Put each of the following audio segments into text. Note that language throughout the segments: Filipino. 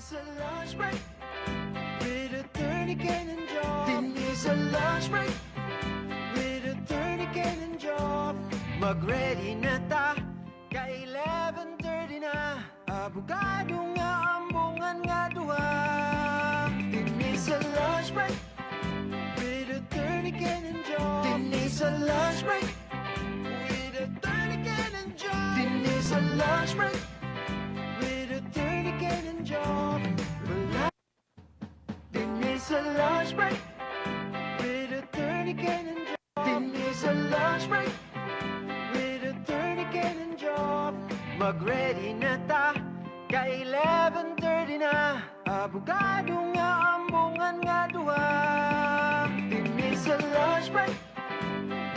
It's a lunch break with Attorney Ken and Job. It's a lunch break with Attorney Ken and Job. Mag-ready na ta, ka 11:30 na. Abogado nga ambungan nga duha. It's a lunch break with Attorney Ken and Job. It's a lunch break with Attorney Ken and Job. It's a lunch break with Attorney Ken and Job. It's a lunch break with Attorney Ken and Job. It's a lunch break with Attorney Ken and Job. Mag-ready na ta, ka 11:30 na. Abogado nga ambungan nga duha. It's a lunch break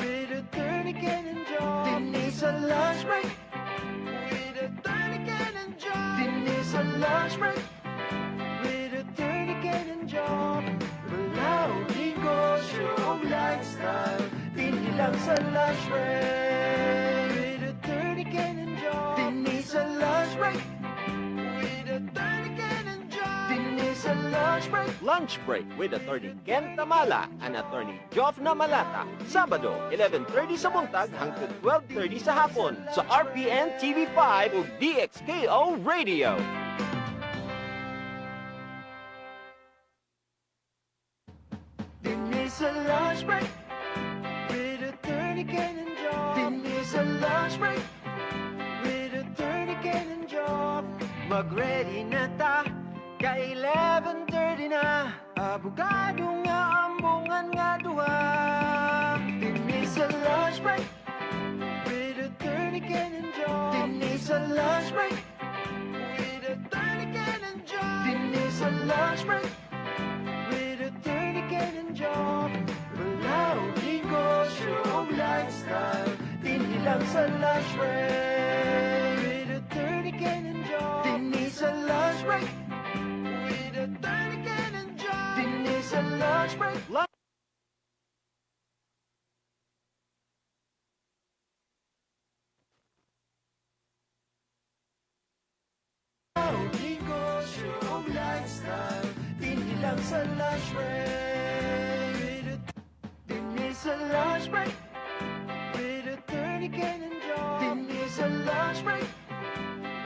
with Attorney Ken and Job. It's a lunch break with Attorney Ken and Job. It's a lunch break with Attorney Ken and Job. Wala o negosyo o lifestyle, inilang sa lunch break with Attorney Ken and Job. It's a lunch break with Attorney Ken and Job. It's a lunch break. Lunch Break with Attorney Ken Tamala and Attorney Jofna Malata. Sabado, 11:30 sa buntag hangtod 12:30 sa hapon sa RPN TV5 ug DXKO Radio. It's a lunch break with Attorney Ken and Job. It's a lunch break with Attorney Ken and Job. Mag-ready na ta, ka 11:30 na. Abogado nga ambungan nga duha. It's a lunch break with Attorney Ken and Job. It's a lunch break with Attorney Ken and Job. It's a lunch break with Attorney Ken and Job. Wala o negosyo o lifestyle, inilang sa lunch break with Attorney Ken and Job. It's a lunch break with Attorney Ken and Job. It's a lunch break. Negosyo o lifestyle, inilang sa lunch break. It's a lunch break with Attorney Ken and Job. It's a lunch break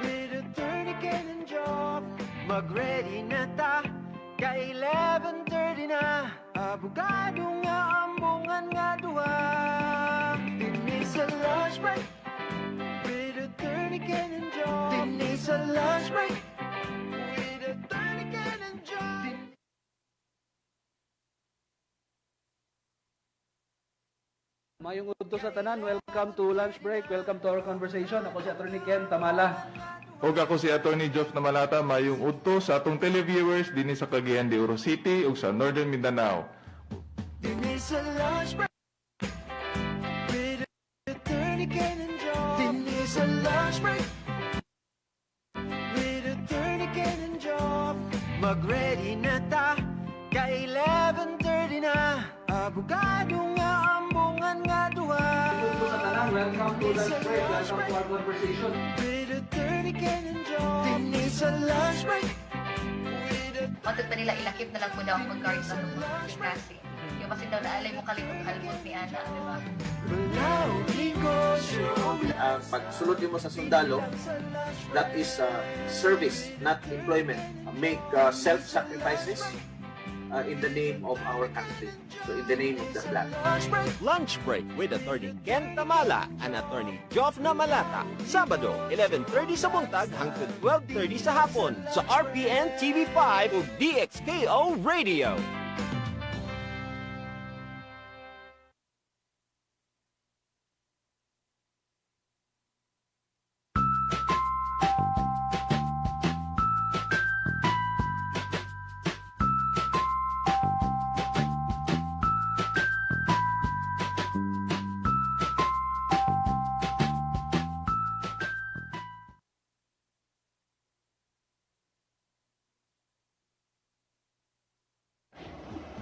with Attorney Ken and Job. Mag-ready na ta, ka 11:30 na. Abogado nga ambungan nga duha. It's a lunch break with Attorney Ken and Job. It's a lunch break with Attorney Ken and Job. Mayong udto sa tanan, welcome to Lunch Break, welcome to our conversation. Ako si Attorney Ken Tamala. Ug ako si Attorney Jofna Malata, mayong udto sa atong televiewers dinhi sa Cagayan de Oro City ug sa Northern Mindanao. It's a lunch break with Attorney Ken and Job. It's a lunch break with Attorney Ken and Job. Mag-ready na ta, ka 11:30 na. Abogado nga ambungan nga duha. Udto sa tanan, welcome to Lunch Break, welcome to our conversation. With Attorney Ken and Job. It's a lunch break with Matag na nila ilakip na lang muna ang mag-guard sa mga kasi. Yung kasi daw naalay mo kalimot ni Ana, di ba? wala o negosyo o Ang pagsulod mo sa sundalo, that is service, not employment. Make self-sacrifices in the name of our country. So in the name of the flag. Lunch Break with Attorney Ken Tamala and Attorney Jofna Malata. Sabado, 11:30 sa buntag hangtod 12:30 sa hapon sa RPN TV5 ug DXKO Radio.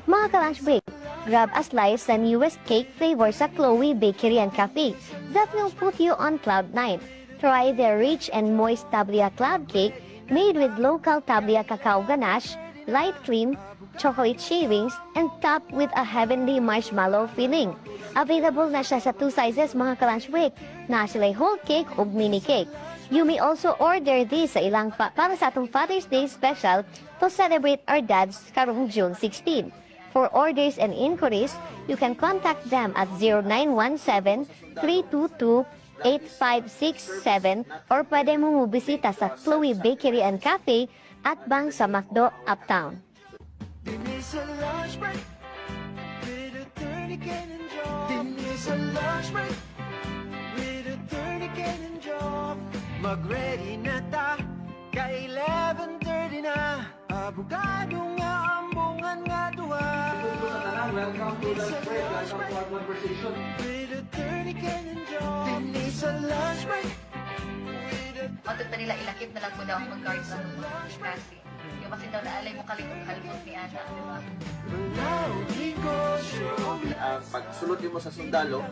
Mga ka-lunch break, grab a slice sa newest cake flavor sa Chloe Bakery and Cafe that will put you on cloud 9. Try their rich and moist tablia cloud cake made with local Tablia cacao ganache, light cream, chocolate shavings, and topped with a heavenly marshmallow filling. Available na siya sa 2 sizes mga ka-lunch break, na sila'y whole cake o mini cake. You may also order this sa ilang para sa atong Father's Day special to celebrate our dads karong June 16. For orders and inquiries, you can contact them at 0917-322-8567 or pwede mo mubisita sa Chloe Bakery and Cafe at Bang sa McDo, Uptown. Denise a lunch break with a tourniquet and jaw. Denise a lunch break with a tourniquet and jaw. Mag-ready na ta, ka 11:30 na. Abogado nga ambungan nga duha. Uto sa tanan, welcome to lunch break. Welcome to our conversation. With a tourniquet and jaw. Denise a lunch break with a Matod na nila ilakip na lang mo daw ang mag-guard sa mga kasi. Yung kasi daw naalay mo kalikot-halbot ni Ana, di ba? lousy negosyo. Pagsulod mo sa sundalo,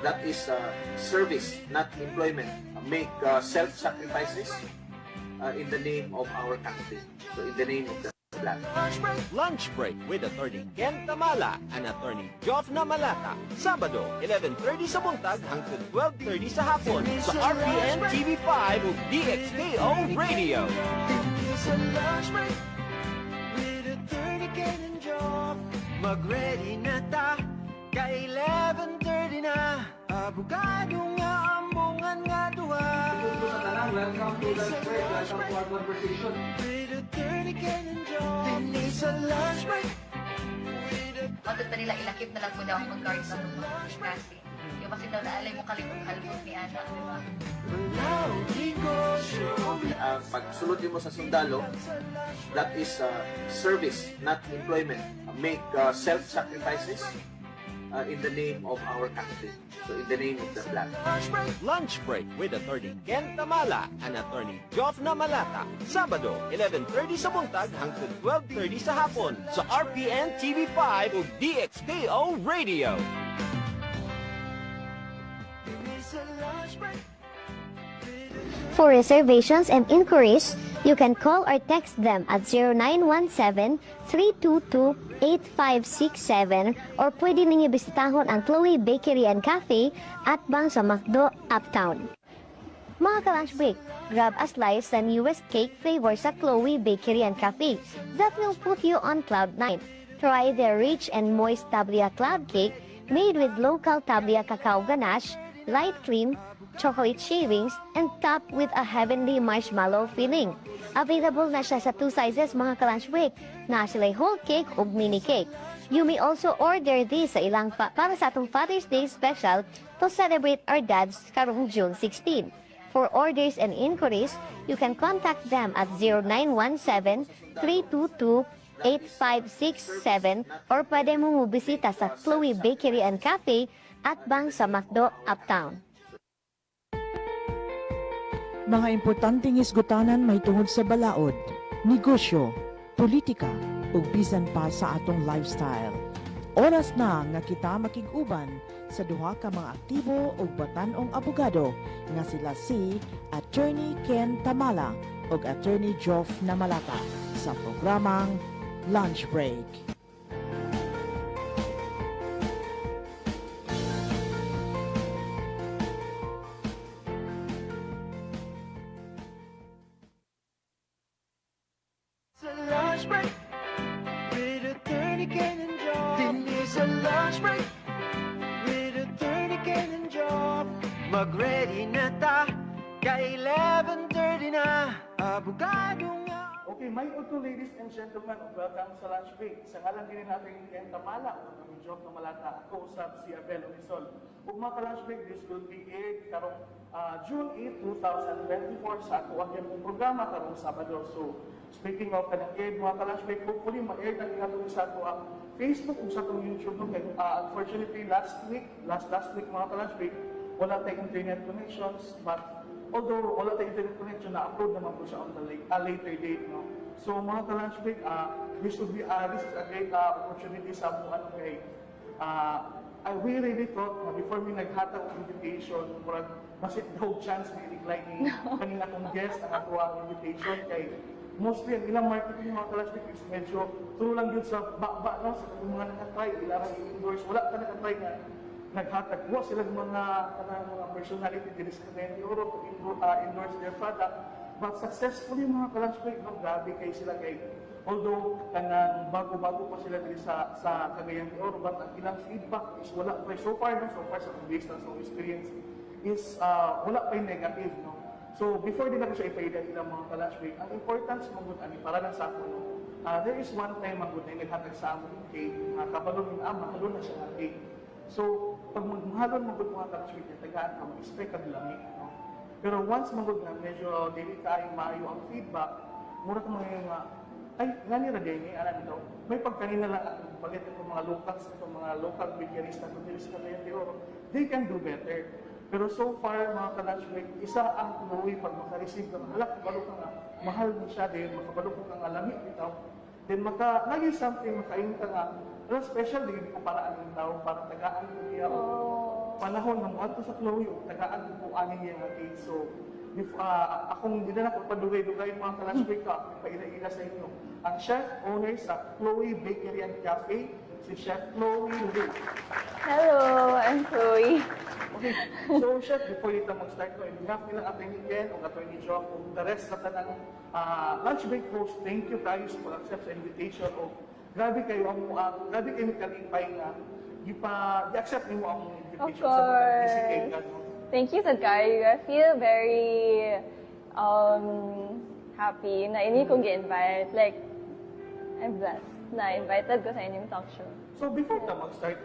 that is service, not employment. Make self-sacrifices in the name of our country. So in the name of the flag. Lunch Break with Attorney Ken Tamala and Attorney Jofna Malata. Sabado, 11:30 sa buntag hangtod 12:30 sa hapon sa RPN TV5 ug DXKO Radio. Denise a lunch break with a tourniquet and jaw. Mag-ready na ta, ka 11:30 na. Abogado nga ambungan nga duha. Uto sa tanan, welcome to lunch break. Welcome to our conversation. With a tourniquet and jaw. Denise a lunch break with a Matod na nila ilakip na lang mo daw ang mag-guard sa mga kasi. Yung kasi daw naalay mo kalikot-halbot ni Ana, di ba? lousy negosyo. Pagsulod mo sa sundalo, that is service, not employment. Make self-sacrifices in the name of our country. So in the name of the flag. Lunch Break with Attorney Ken Tamala and Attorney Jofna Malata. Sabado, 11:30 sa buntag hangtod 12:30 sa hapon sa RPN TV5 ug DXKO Radio. Denise a lunch break. For reservations and inquiries, you can call or text them at 0917-322-8567 or pwede ninyo bisitahon ang Chloe Bakery and Cafe at Bang sa McDo, Uptown. Mga ka-lunch break, grab a slice sa newest cake flavor sa Chloe Bakery and Cafe that will put you on cloud 9. Try their rich and moist Tablia cloud cake made with local Tablia cacao ganache, light cream, chocolate shavings, and topped with a heavenly marshmallow filling. Available na siya sa 2 sizes mga ka-lunch break, na sila'y whole cake o mini cake. You may also order this sa ilang para sa atong Father's Day special to celebrate our dads karong June 16. For orders and inquiries, you can contact them at 0917-322-8567 or pwede mo mubisita sa Chloe Bakery and Cafe at Bang sa McDo, Uptown. Mga importanteng isgutanan may tungod sa balaod, negosyo, politika, ug bisan pa sa atong lifestyle. Oras na nga kita makig-uban sa duha ka mga aktibo ug batan-ong abogado nga sila si Attorney Ken Tamala ug Attorney Jofna Malata sa programang Lunch Break. A lunch break with a tourniquet and jaw. Denise a lunch break with a tourniquet and jaw. Mag-ready na ta, ka 11:30 na. Abogado nga. Okay, may uto ladies and gentlemen, welcome sa lunch break. Sa ngalan din natin Ken Tamala, ug ang job na malata, ako usab si Abel Unisol. Ug mga ka-lunch break, this will be aired karong June 8, 2024 sa ako ang iyang programa karong Sabado. So, speaking of kanang aired mga ka-lunch break, hopefully ma-aired ang ihatong sa ako ang Facebook ug sa akong YouTube. No? Kaya, unfortunately, last week mga ka-lunch break, wala tayong internet connections, but although wala tayong internet connection, na-upload naman po siya on the later date. No? So mga ka-lunch break, this is a great opportunity sa mga kay we really thought na before me naghatag ng invitation, murag masit daw chance may decline ni kanina kong guest ang ako ang invitation kay mostly ang ilang marketing mga ka-lunch is medyo true lang din sa bakba no sa kung mga nakatry ilang endorse wala ka nakatry nga naghatag mo sila ng mga mga personality din sa kanila euro to endorse their product but successfully mga ka-lunch no grabe kay sila kay although kanang bago-bago pa sila diri sa Cagayan de Oro but ang ilang feedback is wala pa so far sa based on some experience is wala pa negative no. So before din ako siya ipaida ilang mga ka-lunch break, ang importance magud ani para lang sa ako no. There is one time magud na naghatag sa amon cake, kabalo min mahalo na siya nga cake. So pag magmahalon magud mga ka-lunch break, tagaan ka mag-expect kag lami no. Pero once magud na medyo dili kaayo maayo ang feedback, mura ka mga ay, ngani ra din alam nito. May pagkanina lang at palit ng mga locals, itong mga local bakerista kung dili sa Cagayan de Oro, they can do better. Pero so far, mga ka-lunch break, isa ang Chloe pag maka-receive ka, halak, kabalo ka nga, mahal mo siya din, makabalo ka nga lamig bitaw. Then lagi something, makain ka nga, pero special din ko paraan ng tao, para tagaan ko niya. Panahon ng mga sa Chloe, tagaan ko anin niya nga cake. So, akong hindi na pagpadugay-dugay mga ka-lunch break ka, paila-ila sa inyo. Ang chef owner sa Chloe Bakery and Cafe, si Chef Chloe Lu. Hello, I'm Chloe. Okay, so Chef, before dito mag-start ko, in behalf nila Atty. Ken o Atty. Joff o the rest sa tanang lunch break host, thank you tayo sa accept sa invitation o grabe kayo kalipay nga i-accept niyo ang invitation sa mga DCK ka. Thank you, Sadkari. I feel very happy na ini kong gi-invite. Like, I'm blessed na invited ko sa inyong talk show. So before ta mag-start,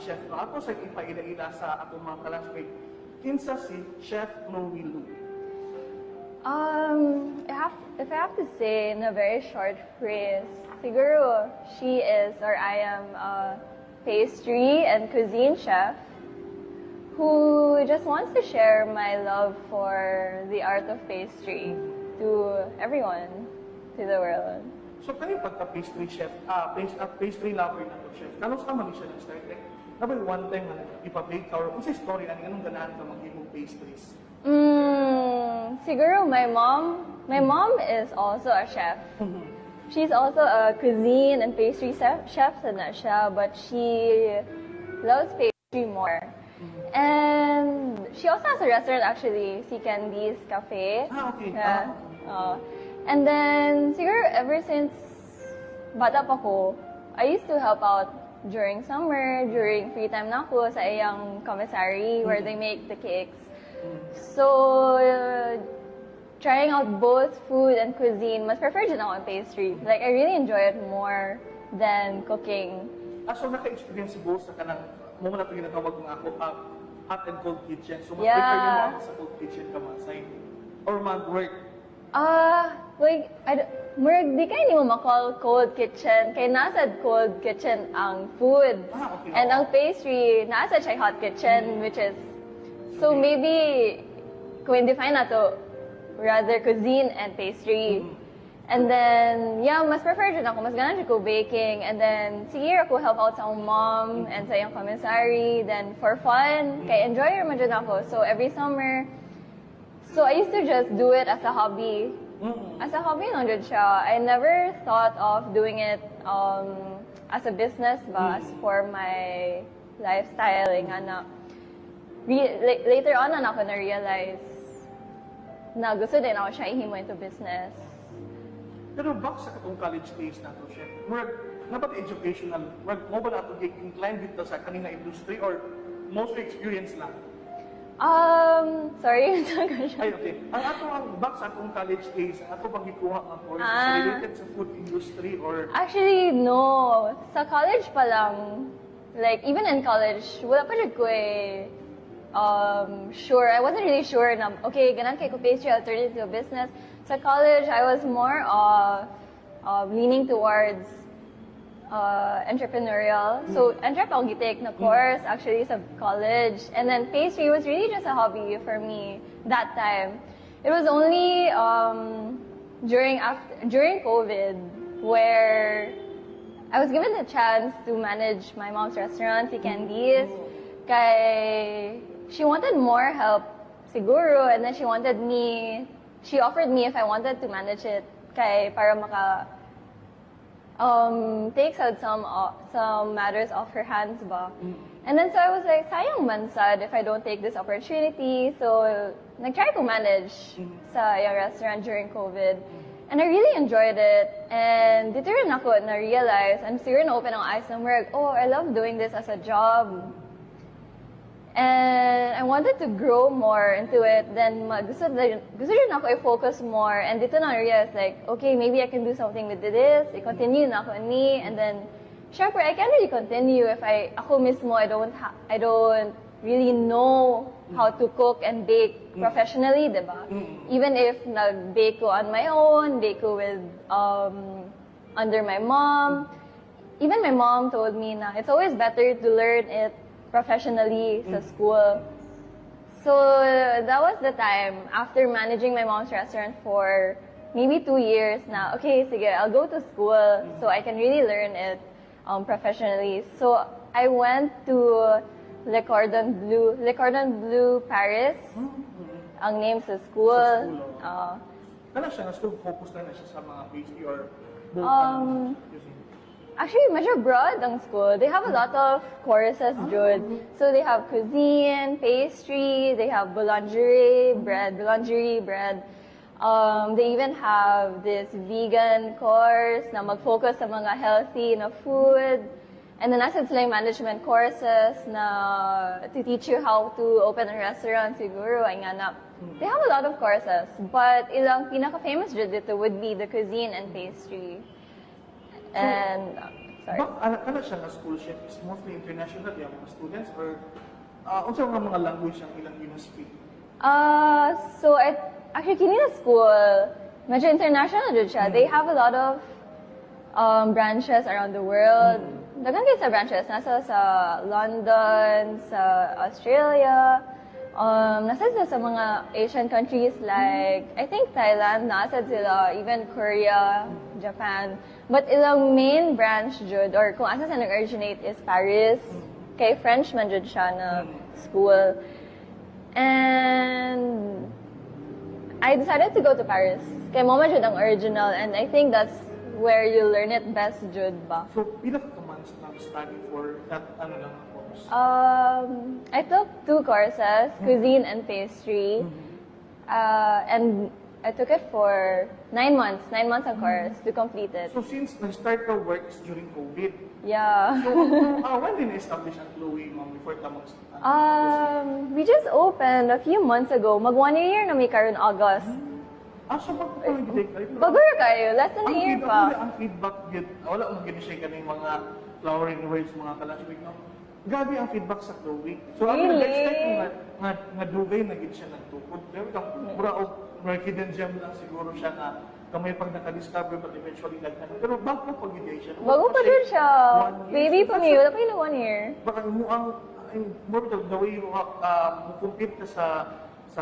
Chef, no, ako sa ipaila-ila sa atong mga ka-lunch break, kinsa si Chef Chloe Lu? If I have to say in a very short phrase, siguro she is or I am a pastry and cuisine chef who just wants to share my love for the art of pastry to everyone, to the world. So kaning pagka-pastry chef, pastry lover na to chef, kano sa man siya nag-start? Like, nabay one time na ipa-bake ka or kung sa story, anong ganahan ka mag-himong pastries? Siguro my mom is also a chef. She's also a cuisine and pastry chef na siya, but she loves pastry more. And she also has a restaurant actually, Si Candy's Cafe. Okay. Yeah. And then, siguro ever since bata pa ko, I used to help out during summer, during free time na ako sa iyang commissary where they make the cakes. So, trying out both food and cuisine, mas prefer din ako ang pastry. Like, I really enjoy it more than cooking. So naka-experience both sa kanang mo na ito ginatawag mga ako hot and cold kitchen. So mas Yeah. prefer nyo ako sa cold kitchen ka masay or mag-work. Like, murag di kayo ni mo makall cold kitchen, kay nasa cold kitchen ang food. Okay. And ang pastry, nasa siya hot kitchen, which is, so maybe, kung define na to, rather cuisine and pastry. And then, yeah, mas prefer din ako, mas ganan ko baking. And then, sige ako help out sa akong mom and sa iyang commissary. Then, for fun, kay enjoyer man dyan ako. So, every summer, so I used to just do it as a hobby. As a hobby lang dyan siya. I never thought of doing it as a business ba, as for my lifestyle. Nga later on na ako na-realize na gusto din ako siya ihimo into business. Pero back sa katong college days na to, chef, nabat educational, mo ba na ito inclined dito sa kanina industry or mostly experience lang? Sorry, Ay, okay. Back sa atong college days, ato bang gikuha ang courses related sa food industry or? Actually, no. Sa college pa lang, like, even in college, wala pa rin ko sure. I wasn't really sure na, okay, ganun kay ko pastry, I'll turn it into a business. Sa college, I was more leaning towards entrepreneurial. So, entrep ako gitake na course actually sa college. And then pastry was really just a hobby for me that time. It was only during COVID where I was given the chance to manage my mom's restaurant, si Candice. Kay, she wanted more help, siguro, and then she offered me if I wanted to manage it, kay, para maka, takes out some matters off her hands ba. And then so I was like, sayang man sad if I don't take this opportunity. So, nag-try ko manage sa yung restaurant during COVID. And I really enjoyed it. And dito rin ako na-realize, and siguro na-open ang eyes ng work, oh, I love doing this as a job. And I wanted to grow more into it. Then gusto rin ako i-focus more. And dito na realize like, okay, maybe I can do something with this. I-continue na ako ni. And then, syempre, I can't really continue if ako mismo, I don't really know how to cook and bake professionally, diba? Even if nag-bake ko on my own, bake ko with, under my mom. Even my mom told me na it's always better to learn it professionally sa school. So, that was the time, after managing my mom's restaurant for maybe 2 years na, okay, sige, I'll go to school so I can really learn it professionally. So, I went to Le Cordon Bleu Paris, ang name sa school. Kala siya, still focus na siya sa mga pastry or actually, medyo broad ang school. They have a lot of courses, Jude. So they have cuisine, pastry, they have boulangerie bread. They even have this vegan course na mag-focus sa mga healthy na food. And then nasa sila yung management courses na to teach you how to open a restaurant siguro, ay nga na. They have a lot of courses, but ilang pinaka-famous dito would be the cuisine and pastry. And, sorry. Kala siya nga school chef is mostly international, yung mga students, or unsa mga language ang ilang gina-speak? So, actually, kinina school, medyo international din siya. They have a lot of branches around the world. Dagan kayo sa branches. Nasa sa London, sa Australia, nasa sila sa mga Asian countries like, I think Thailand, nasa sila, even Korea, Japan. But ilang main branch jud, or kung asa sa nag-originate is Paris. Kay French man jud siya na school. And I decided to go to Paris. Kay Mama jud ang original, and I think that's where you learn it best jud ba. So, pila ka months na study for that course? I took 2 courses, cuisine and pastry. And I took it for 9 months. 9 months ang course to complete it. So, since nag-start ka work is during COVID, Yeah. so, when did you establish ang Chloe, ma'am, before ka We just opened a few months ago. Mag 1 year na may karon August. So bago pa yung gid kayo? Bago kayo, less than a year pa. Ang feedback yun, wala akong gini-share ka ng mga flowering words, mga kalashwig, no? Gabi ang feedback sa Chloe. So, ako Really? nag-expect nga dugay na gid siya nagtukod. Pero kang hidden gem lang siguro siya na kamay pag naka-discover but eventually nagtanong. Pero bago pa gid siya. Bago pa din siya. Baby pa niyo, wala pa yun na 1 year. Baka mo ang more the way you compete ka sa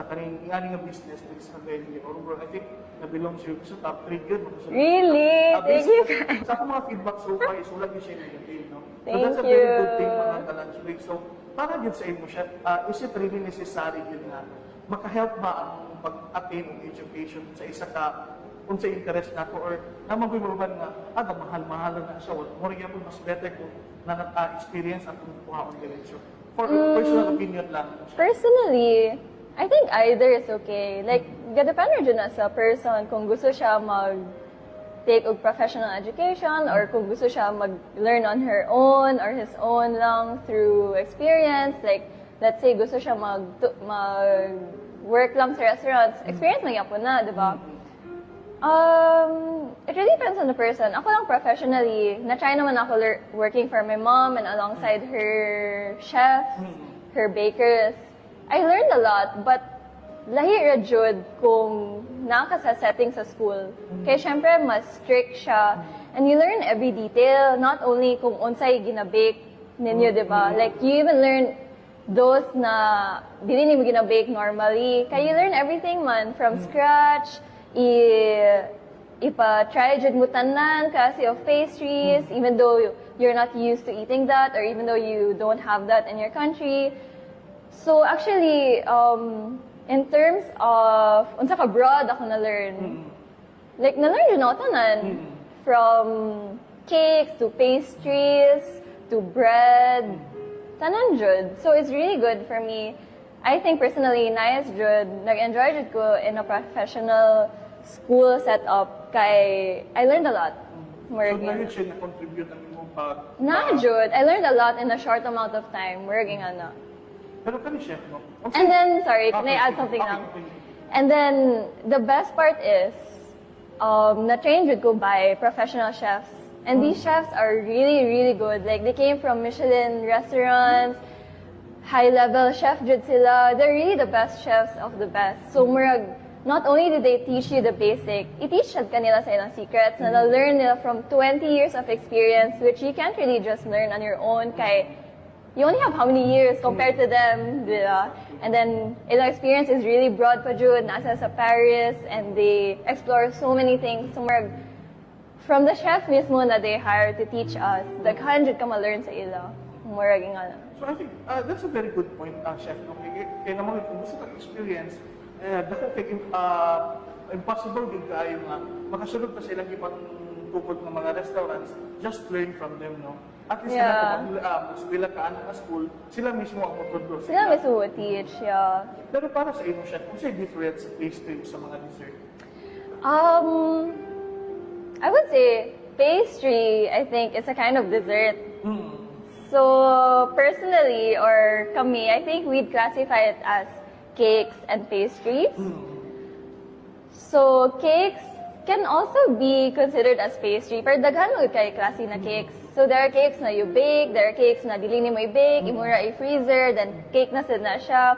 kaning nga business like sa Belgium or I think na belongs you sa top 3 good. Really? Thank you, guys. Sa akong mga feedback so far is wala siya negative, no? Thank so that's a very you. good thing mga ka-lunch break. So, para din sa imo siya, is it really necessary yun na makahelp ba ang pag-attain ng education sa isa ka kung sa interest na ko or naman ko yung nga, mahal-mahal na siya. More yan mas better kung na-experience at kung kuha ang diretsyo. For personal opinion lang. Personally, I think either is okay. Like, depende dyan na sa person kung gusto siya take og professional education or kung gusto siya mag-learn on her own or his own lang through experience. Like, let's say gusto siya mag-work lang sa restaurants. Experience lang yan po na, di ba? It really depends on the person. Ako lang professionally, na-try naman ako working for my mom and alongside her chefs, her bakers. I learned a lot, but lahi ra jud kung naka sa setting sa school. Kaya syempre, mas strict siya. And you learn every detail, not only kung unsay ginabake ninyo, di ba? Like, you even learn those na dili ni mo ginabake normally. Kaya you learn everything man, from scratch, ipa-try jud mo tanan kasi of pastries, even though you're not used to eating that, or even though you don't have that in your country. So actually, in terms of unsa ka broad ako na-learn, like na-learn yun ako tanan. From cakes to pastries to bread, tanan jud. So it's really good for me. I think personally, nice jud, nag-enjoy jud ko in a professional school setup kay I learned a lot. So, na siya na-contribute ang imong pag... Na jud, I learned a lot in a short amount of time working ana. Pero kani chef, no? And then, sorry, can I add something okay, lang? okay. And then, the best part is, na-train jud ko by professional chefs. And these chefs are really, really good. Like, they came from Michelin restaurants, high-level chef jud sila. They're really the best chefs of the best. So, murag, not only did they teach you the basic, i-teach jud kanila sa ilang secrets na na-learn nila from 20 years of experience, which you can't really just learn on your own kay you only have how many years compared to them, diba? And then, ilang experience is really broad pa jud, nasa sa Paris, and they explore so many things. So, murag, from the chef mismo na they hired to teach us, daghan jud ka ma-learn sa ila. Murag nga. So I think that's a very good point, chef. No? Kaya naman, kung gusto kang experience, dako kay impossible din kayo nga makasunod pa silang ibang tukod ng mga restaurants, just learn from them, no? At least Yeah. sila ka na school, sila mismo ang magtuturo sa Sila ila. mismo will teach, yeah. Pero para sa inyo, chef, kung sa'yo difference sa pastry sa mga dessert? I would say pastry, I think, is a kind of dessert. So, personally, or kami, I think we'd classify it as cakes and pastries. So, cakes can also be considered as pastry, pero daghan mo kay klase na cakes. So, there are cakes na you bake, there are cakes na dili ni mo i-bake, imura i-freezer, then cake na sad na siya.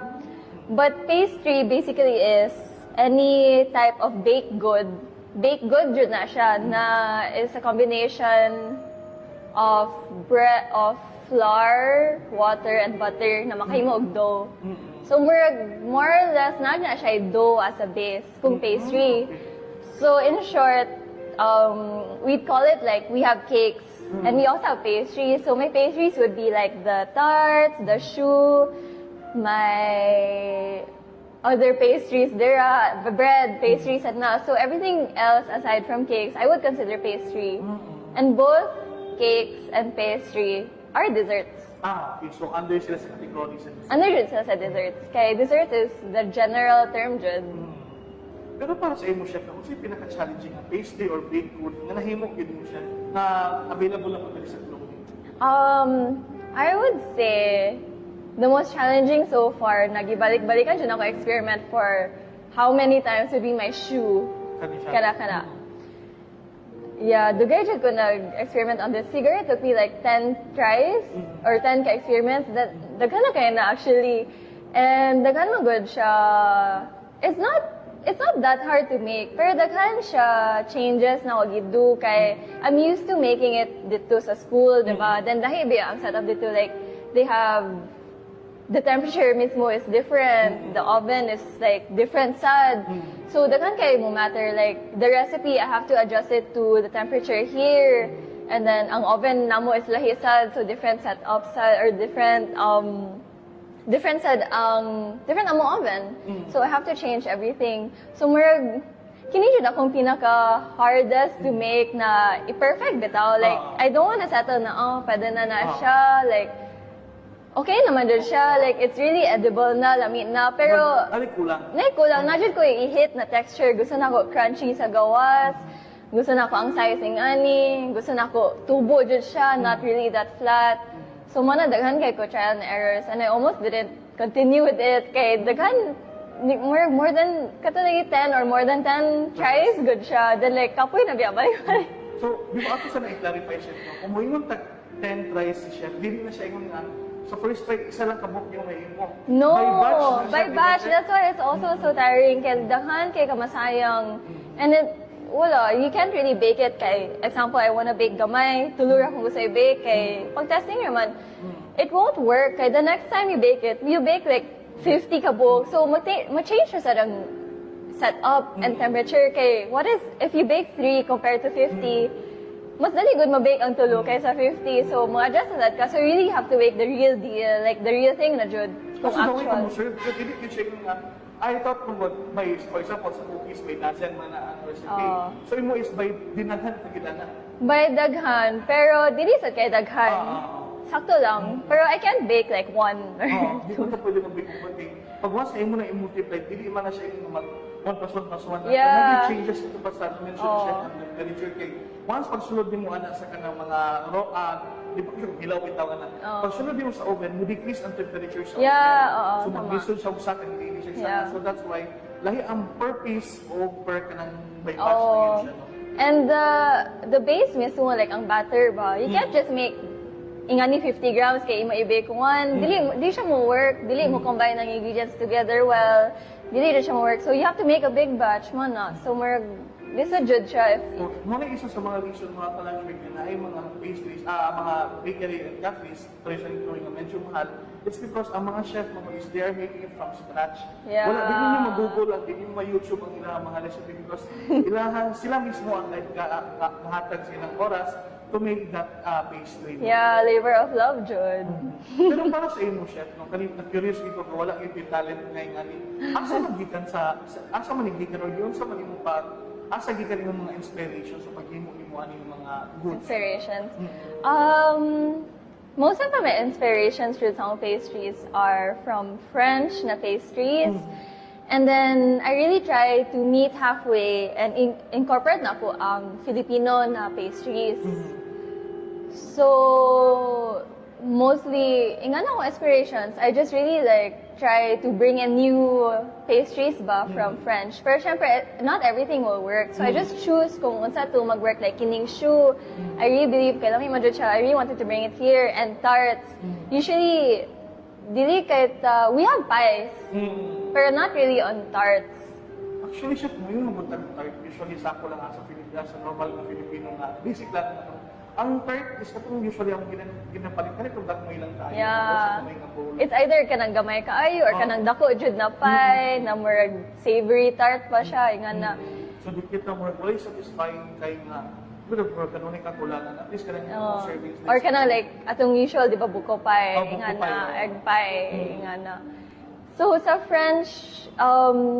But pastry basically is any type of baked good. Baked good jud na siya, na is a combination of bread, of flour, water, and butter na makahimo og dough. So, more or less, na siya dough as a base, kung pastry. So, in short, we'd call it like, we have cakes, and we also have pastries. So, my pastries would be like the tarts, the choux, my other pastries, there are bread, pastries, and na. So, everything else aside from cakes, I would consider pastry. And both cakes and pastry are desserts. Okay. So, under sila sa categories. Under jud sila sa desserts. Kaya dessert is the general term jud. Pero para sa inyo, chef, kung sa'yo pinaka-challenging na pastry or baked good na nahimok yun mo siya, na available na po sa clothing? I would say the most challenging so far, nagibalik-balikan dyan ako experiment for how many times would be my shoe. Kana. Yeah, dugay dyan ko nag-experiment on this. Siguro it took me like 10 tries or 10 ka-experiments. Daghan na kayo na actually. And daghan mo good siya. It's not that hard to make, pero daghan siya changes na wag i-do kay I'm used to making it dito sa school, diba? Then dahil biya ang setup dito, like they have the temperature mismo is different, the oven is like different sad. So daghan kay mo matter, like the recipe I have to adjust it to the temperature here, and then ang oven namo is lahi sad, so different setup sad or different different amo oven. So I have to change everything. So murag kini jud akong pinaka hardest to make na i-perfect bitaw. Like I don't want to settle na pwede na siya, like okay naman jud siya, like it's really edible na, lami na, pero kulang na jud ko i-hit na texture. Gusto na ko crunchy sa gawas. Gusto na ko ang sizing ani, gusto na ko tubo jud siya, not really that flat. So, mana daghan kay ko trial and errors, and I almost didn't continue with it. Kay daghan, more than, katulad 10 or more than 10 tries, good siya. Then like, kapoy na biya, balik-balik. So, di ba ako sa na-clarify, chef, no? Kung mo yung 10 tries si chef, di na siya yung so first try, isa lang kabuk yung may mo. No, by by batch. That's why it's also so tiring. Kaya daghan kay kamasayang. And you can't really bake it kay, example, I wanna bake gamay, tulur akong gusto i-bake kay, pag testing naman, it won't work. Kay the next time you bake it, you bake like 50 kabog. So, ma-change siya sa set up and temperature. Kay, what is, if you bake 3 compared to 50, mas dali good ma-bake ang tulo kaysa 50. So, ma-adjust na that ka. So, you really have to bake the real deal, like the real thing na jud. Kung Kasi gawin ka mo, actual. sir, hindi ko check nga, I thought kung may, for example, sa cookies, may nasan man na ang recipe. Oo. So, imo is by dinaghan na gila na. By daghan, pero dili sa kay daghan. Sakto lang. Pero I can't bake like 1 or Di ko na pwede mag-bake mo konti. Pag once na imo na i-multiply, dili man na siya yung mag 1 plus 1 plus 1. Yeah. Nag-changes ito pa sa dimension siya ng temperature cake. Once pag sunod din mo ana sa kanang mga di ba ko hilaw bitaw ana. Pag sunod din mo sa oven, mo decrease ang temperature sa oven. Yeah, oo, So tama. mag-dissolve siya usa kan hindi siya Yeah. sana. So that's why lahi ang per piece o per kanang by batch na Oh. yun siya. No? And the base mismo, like ang batter ba, you can't just make ingani 50 grams kay ima i-bake 1. Dili siya mo work, dili mo combine ang ingredients together well, dili siya mo work. So you have to make a big batch mo na. So more, this a jud siya if Muna isa sa mga reason mga ka-lunch break na ay mga pastries, mga bakery and cafes, traditionally growing na medyo mahal, it's because ang mga chef mga is they are making it from scratch. Yeah. Wala, di nyo mag-google at di nyo ma-YouTube ang ilang mga recipe because sila mismo ang naghahatag silang oras to make that pastry. yeah, labor of love jud. Pero para sa imo, chef, no, kanina na-curious dito kung wala yung talent ngayon ani. Asa magikan asa manigikan o yun sa manimo pa asa gikan yung mga inspiration sa paghimo-himo ani yung mga goods. Inspirations. Most of my inspirations for some pastries are from French na pastries. And then I really try to meet halfway and incorporate na po ang Filipino na pastries. So mostly, ingana ko inspirations, I just really like try to bring in new pastries ba from French. Pero syempre, not everything will work. So I just choose kung unsa to mag-work, like kining shoe. I really believe kailangan mo siya. I really wanted to bring it here. And tarts. Usually, dili kahit, we have pies. Pero not really on tarts. Actually, chef, mo yung mabuntag ng tart. Usually, sako lang sa Pilipinas, sa normal na Filipino nga. Basic lang na ang tart is katong usually ang ginapalit ka kung dakmoy lang tayo. Yeah. May nga bowl. It's either kanang gamay kaayo or kanang dako jud na pie, na murag savory tart pa siya, nga na. So, di kita more always satisfying kayo nga. Pero kanunay ka kulangan. At least kanang Oh. servings. Or kanang like atong usual di ba buko pie, Oh, buko nga pie, na oh. egg pie, nga na. So sa French,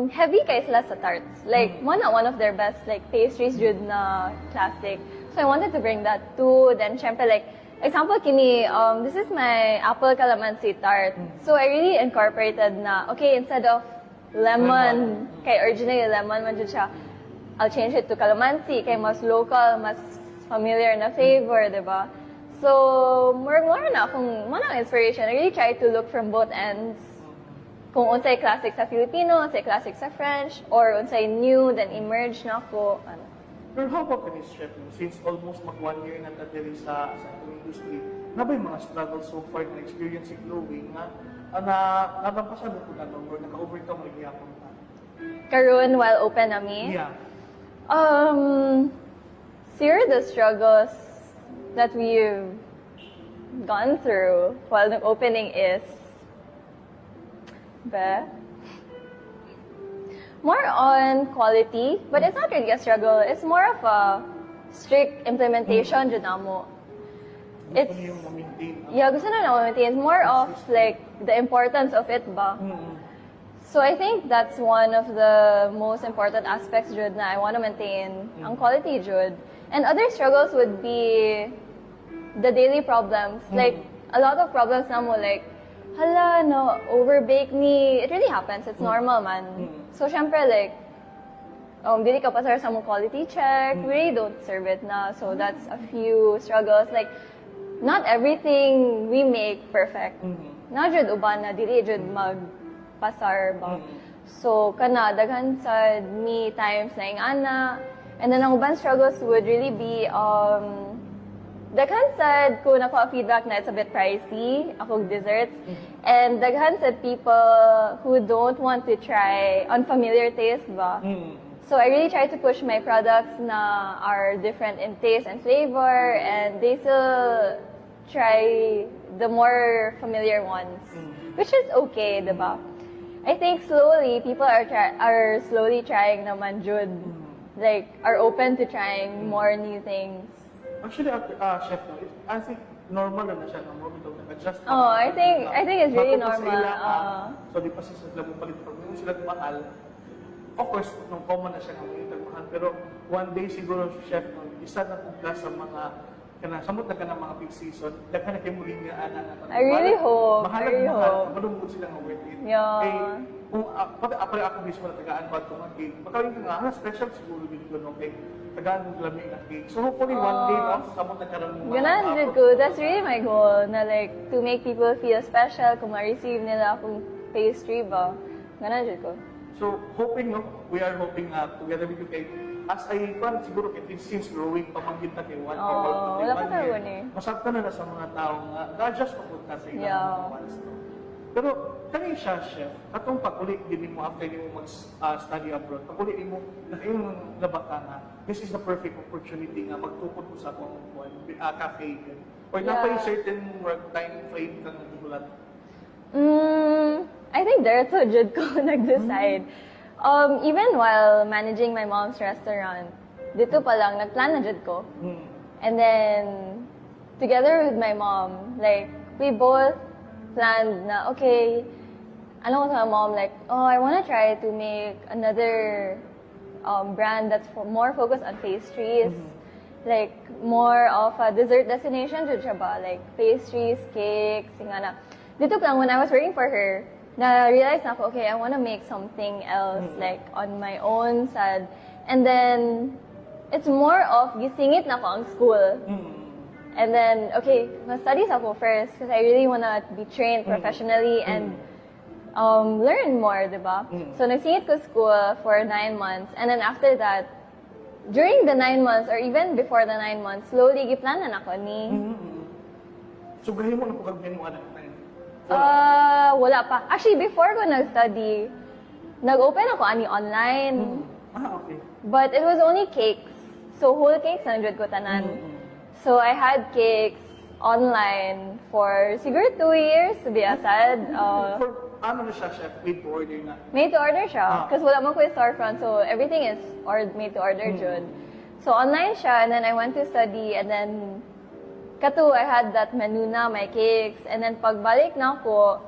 heavy kay sila sa tarts. Like one of their best like pastries jud na classic. So I wanted to bring that too. Then syempre like example kini this is my apple calamansi tart. So I really incorporated na okay, instead of lemon, kay originally lemon man jud siya. I'll change it to calamansi kay mas local, mas familiar na flavor, di ba? So more na akong mga inspiration. I really try to look from both ends. Kung unsay classic sa Filipino, unsay classic sa French, or unsay new, then emerge na ako. Ano. Pero how about this, chef? Since almost mag 1 year na tatiri sa atong industry, na ba yung mga struggles so far na experience in Chloe na nabampasado ko na or naka-overcome mo yung yapon ka? Karon while open na mi? Yeah. Sir, the struggles that we've gone through while the opening is more on quality, but it's not really a struggle. It's more of a strict implementation jud namo. It's Ano yung ma-maintain? yeah, gusto na maintain. It's more of like the importance of it ba. So I think that's one of the most important aspects jud na I want to maintain ang quality jud. And other struggles would be the daily problems. Like a lot of problems namo like hala no overbake ni. It really happens. It's normal man. So syempre like dili ka pasar sa mong quality check. We really don't serve it na. So that's a few struggles. Like not everything we make perfect. Na jud uban na dili jud magpasar ba. So kana daghan sad me times na ingana. And then ang uban struggles would really be daghan sad ko nakuha feedback na it's a bit pricey akong desserts. And daghan sad people who don't want to try unfamiliar taste ba. So I really try to push my products na are different in taste and flavor, and they still try the more familiar ones, which is okay, diba? I think slowly people are slowly trying naman jud. Like are open to trying more new things. Actually, chef, no, I think normal na siya ng moment of nag-adjust. Oh, I think it's really Matuto sa normal. ila, so di pa sila mo palit pag may sila mahal. Of course, nung common na siya ng mga tagmahal. Pero one day siguro, chef, no, isa na kung sa mga samot na ka ng mga peak season, daghan na kayo muling nga ana. I really hope. Mahal I really hope. malungkot sila nga worth it. Yeah. Eh, kung pati ako mismo na tagaan ko at mga cake, makawin ka nga, special siguro din ko no cake. Tagaan mo lamig na cake. So hopefully one day, no, samot na karoon mo. Ganon jud ko. That's really my goal. Na like, to make people feel special kung ma-receive nila akong pastry ba. Ganon jud ko. So, hoping, no, we are hoping together with you kay as I pan siguro kay since growing pamanggit na kay one Wala pa tayo eh. Masabta na sa mga tao nga na-adjust pa po na sa ilang mga ones, no? Pero kani siya, chef, atong pag-uli din mo after mo mag-study abroad, pag-uli mo na kayong nabaka na this is the perfect opportunity nga magtukod ko sa akong cafe din. Or napay certain work time frame kang nagigulat. I think diretso jud ko nag-decide. Even while managing my mom's restaurant, dito pa lang, nagplan na jud ko. And then, together with my mom, like, we both planned na, okay, alam ko sa mom, like, oh, I wanna try to make another brand that's more focused on pastries. Like, more of a dessert destination jud siya ba? Like, pastries, cakes, nga na. Dito pa lang, when I was working for her, na-realize na ako, okay, I want to make something else, like, on my own side. And then, it's more of, gisingit na ako ang school. And then, okay, ma-studies ako first, because I really want to be trained professionally and learn more, diba? So, nagsingit ko school for 9 months. And then after that, during the 9 months, or even before the 9 months, slowly, giplanan ako ni. So, gahin mo na po kagyan mo anak na yun? Wala pa. Actually, before ko nag-study, nag-open ako ani online. Okay. But it was only cakes. So, whole cakes na jud ko tanan. So, I had cakes online for siguro 2 years, to be asad. For ano na siya, chef? Made to order na? Made to order siya. Because wala mo ko yung storefront, so everything is made to order jud. So, online siya, and then I went to study, and then kato, I had that menu na, my cakes. And then pagbalik na ako,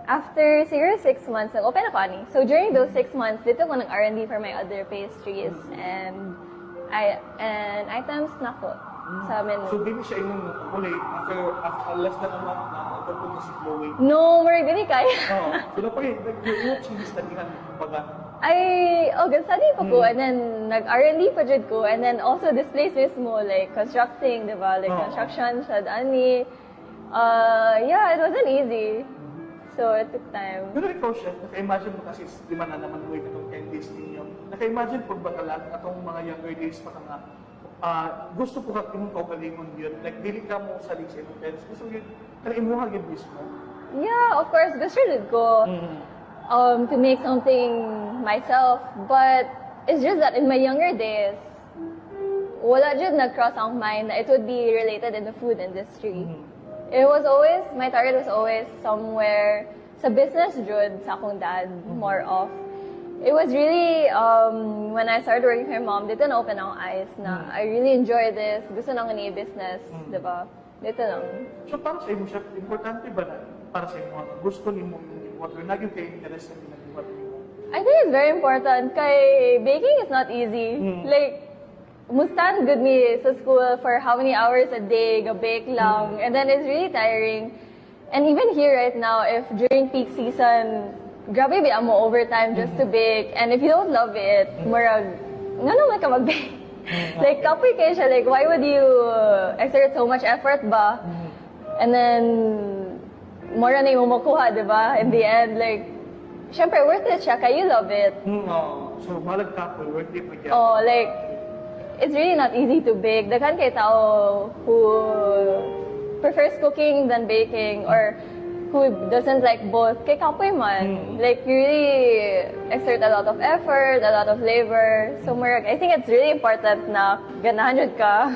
after siguro 6 months, nag-open ako ani. So during those 6 months, dito ko nag-R&D for my other pastries and items na ko sa menu. So din siya yung uli after less than a month na nagpapag na si Chloe. No, more gani kaya. So na pa yun, yung cheese na dihan, baga. Study pa ko, and then nag-R&D pa jud ko, and then also this place mismo, like constructing, diba? Like construction siya, ani. Yeah, it wasn't easy. So it took time. Pero ikaw, chef, naka-imagine mo kasi, di man na naman huwag itong candies ninyo. Naka-imagine po ba talag atong mga younger days pa ka nga, gusto ko ka imong kaugalingon yun. Like, dili ka mo sa sa imong parents. Gusto yun, imuha yun mismo. Yeah, of course, gusto jud ko. To make something myself, but it's just that in my younger days, wala jud nag-cross ang mind that it would be related in the food industry. It was always, my target was always somewhere sa business jud sa akong dad, more of. It was really, when I started working for my mom, dito na open ang eyes na I really enjoy this, gusto nang ni business, diba? Dito lang. So, para sa imo, chef, importante ba na para sa imo, gusto ni mo what or nagyo kay interest na ginagawa mo? I think it's very important kay baking is not easy. Like, mustan good me sa school for how many hours a day, ga-bake lang. And then it's really tiring. And even here right now, if during peak season, grabe ba mo overtime just to bake. And if you don't love it, murag, nga naman ka mag-bake. Like, kapoy kayo siya. Like, why would you exert so much effort ba? And then, mura na yung makuha, di ba? In the end, like, syempre, worth it siya, kaya you love it. So, malag ka po, worth it mag Like, it's really not easy to bake. Daghan kay tao who prefers cooking than baking, or who doesn't like both. Kay kapoy man. Like, you really exert a lot of effort, a lot of labor. So, I think it's really important na ganahan jud ka.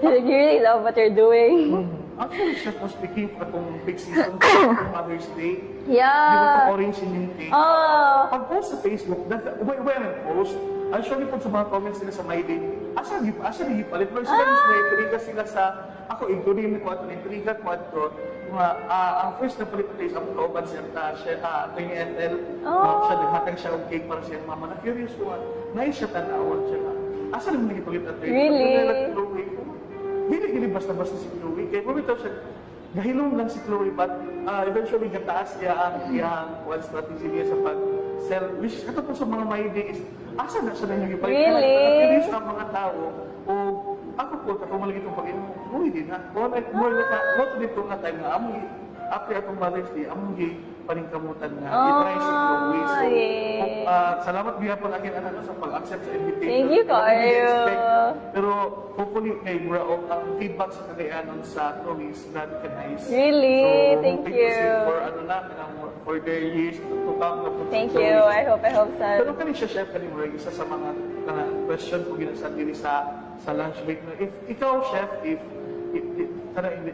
Like, you really love what you're doing. Actually, chef was speaking for itong big season for Mother's Day. Di ba Yeah. itong orange in yung cake? Oh. Pag-post sa Facebook, when nag-post, actually po sa mga comments nila sa My Day, asa ni palit. Pero sila mismo, intriga sila sa, ako, including ni Quattro, intriga Quattro, ang first na palit na is ang kauban siya, ito yung NL, siya, naghatang siya ng cake para siyang mama. Na-curious ko nga, nais siya tanawan siya nga. Asa naman nagpalit na trade? Really? Hindi basta-basta si Chloe. Kaya pumitaw siya, gahilong lang si Chloe, but eventually gataas niya ang iyang one strategy niya sa pag-sell. Which is, ito po sa mga My Day is, asa na siya na yung ipalit? Really? Nakakirius ang mga tao, o ako po, kapumalig itong pag-inom, Chloe din ha. More na dito nga time nga, amoy, after atong Mother's Day, amoy paningkamutan nga. I-try si Chloe. So, salamat biya po lagi sa pag-accept sa invitation. Thank you, Wala hindi Kayo. expect. Pero hopefully kay Muraog ang feedback sa kagayanon sa Chloe is not nice. Really? So, Thank hoping you. to see for their years to come na po. Thank you. I hope so. Pero kani siya, chef, kani Muraog, isa sa mga question ko ginasa diri sa lunch break na if ikaw, chef, if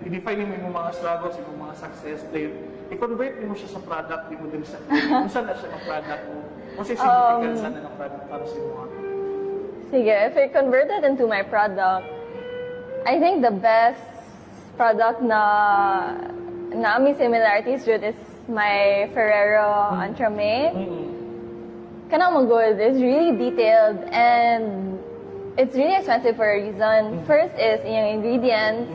i-define mo yung mga struggles, yung mga success, then i-convert mo siya sa product, di mo din sa kung saan na siya ng product mo. Kung sa significance na ng product para sa mga. Sige, if I convert it into my product, I think the best product na may similarities with is my Ferrero Entremet. Kanang mo good is really detailed and it's really expensive for a reason. First is yung ingredients.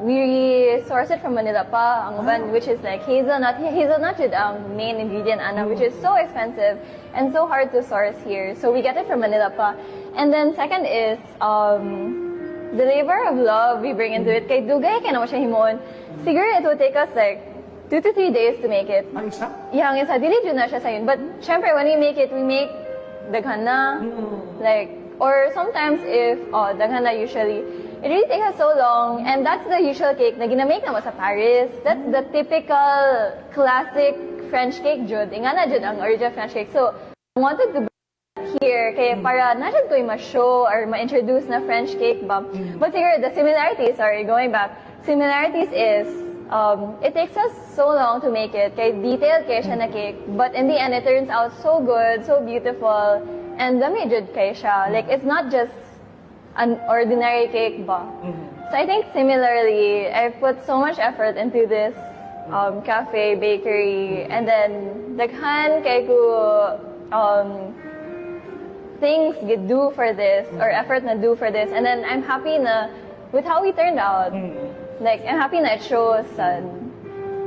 We source it from Manila pa, ang uban, which is like hazelnut. Hazelnut is ang main ingredient, ana, which is so expensive and so hard to source here. So we get it from Manila pa. And then second is the labor of love we bring into it. Kay dugay kay naman siya himon. Siguro it will take us like 2 to 3 days to make it. Ang isa? Yang isa, dili dyan na siya sa'yo. But syempre, when we make it, we make daghan na. Like, or sometimes if, daghan na usually, it really takes us so long, and that's the usual cake na ginamake naman sa Paris. That's the typical classic French cake, jud. Nga na jud ang original French cake. So, I wanted to bring it here, kaya para na jud ko yung ma-show or ma-introduce na French cake ba. But siguro, the similarities, sorry, going back, similarities is, it takes us so long to make it, kaya detailed kaya siya na cake, but in the end, it turns out so good, so beautiful, and dami jud kaya siya. Like, it's not just an ordinary cake ba. So I think similarly, I've put so much effort into this cafe, bakery, and then daghan kay ko things get do for this, or effort na do for this, and then I'm happy na with how we turned out. Like, I'm happy na it shows.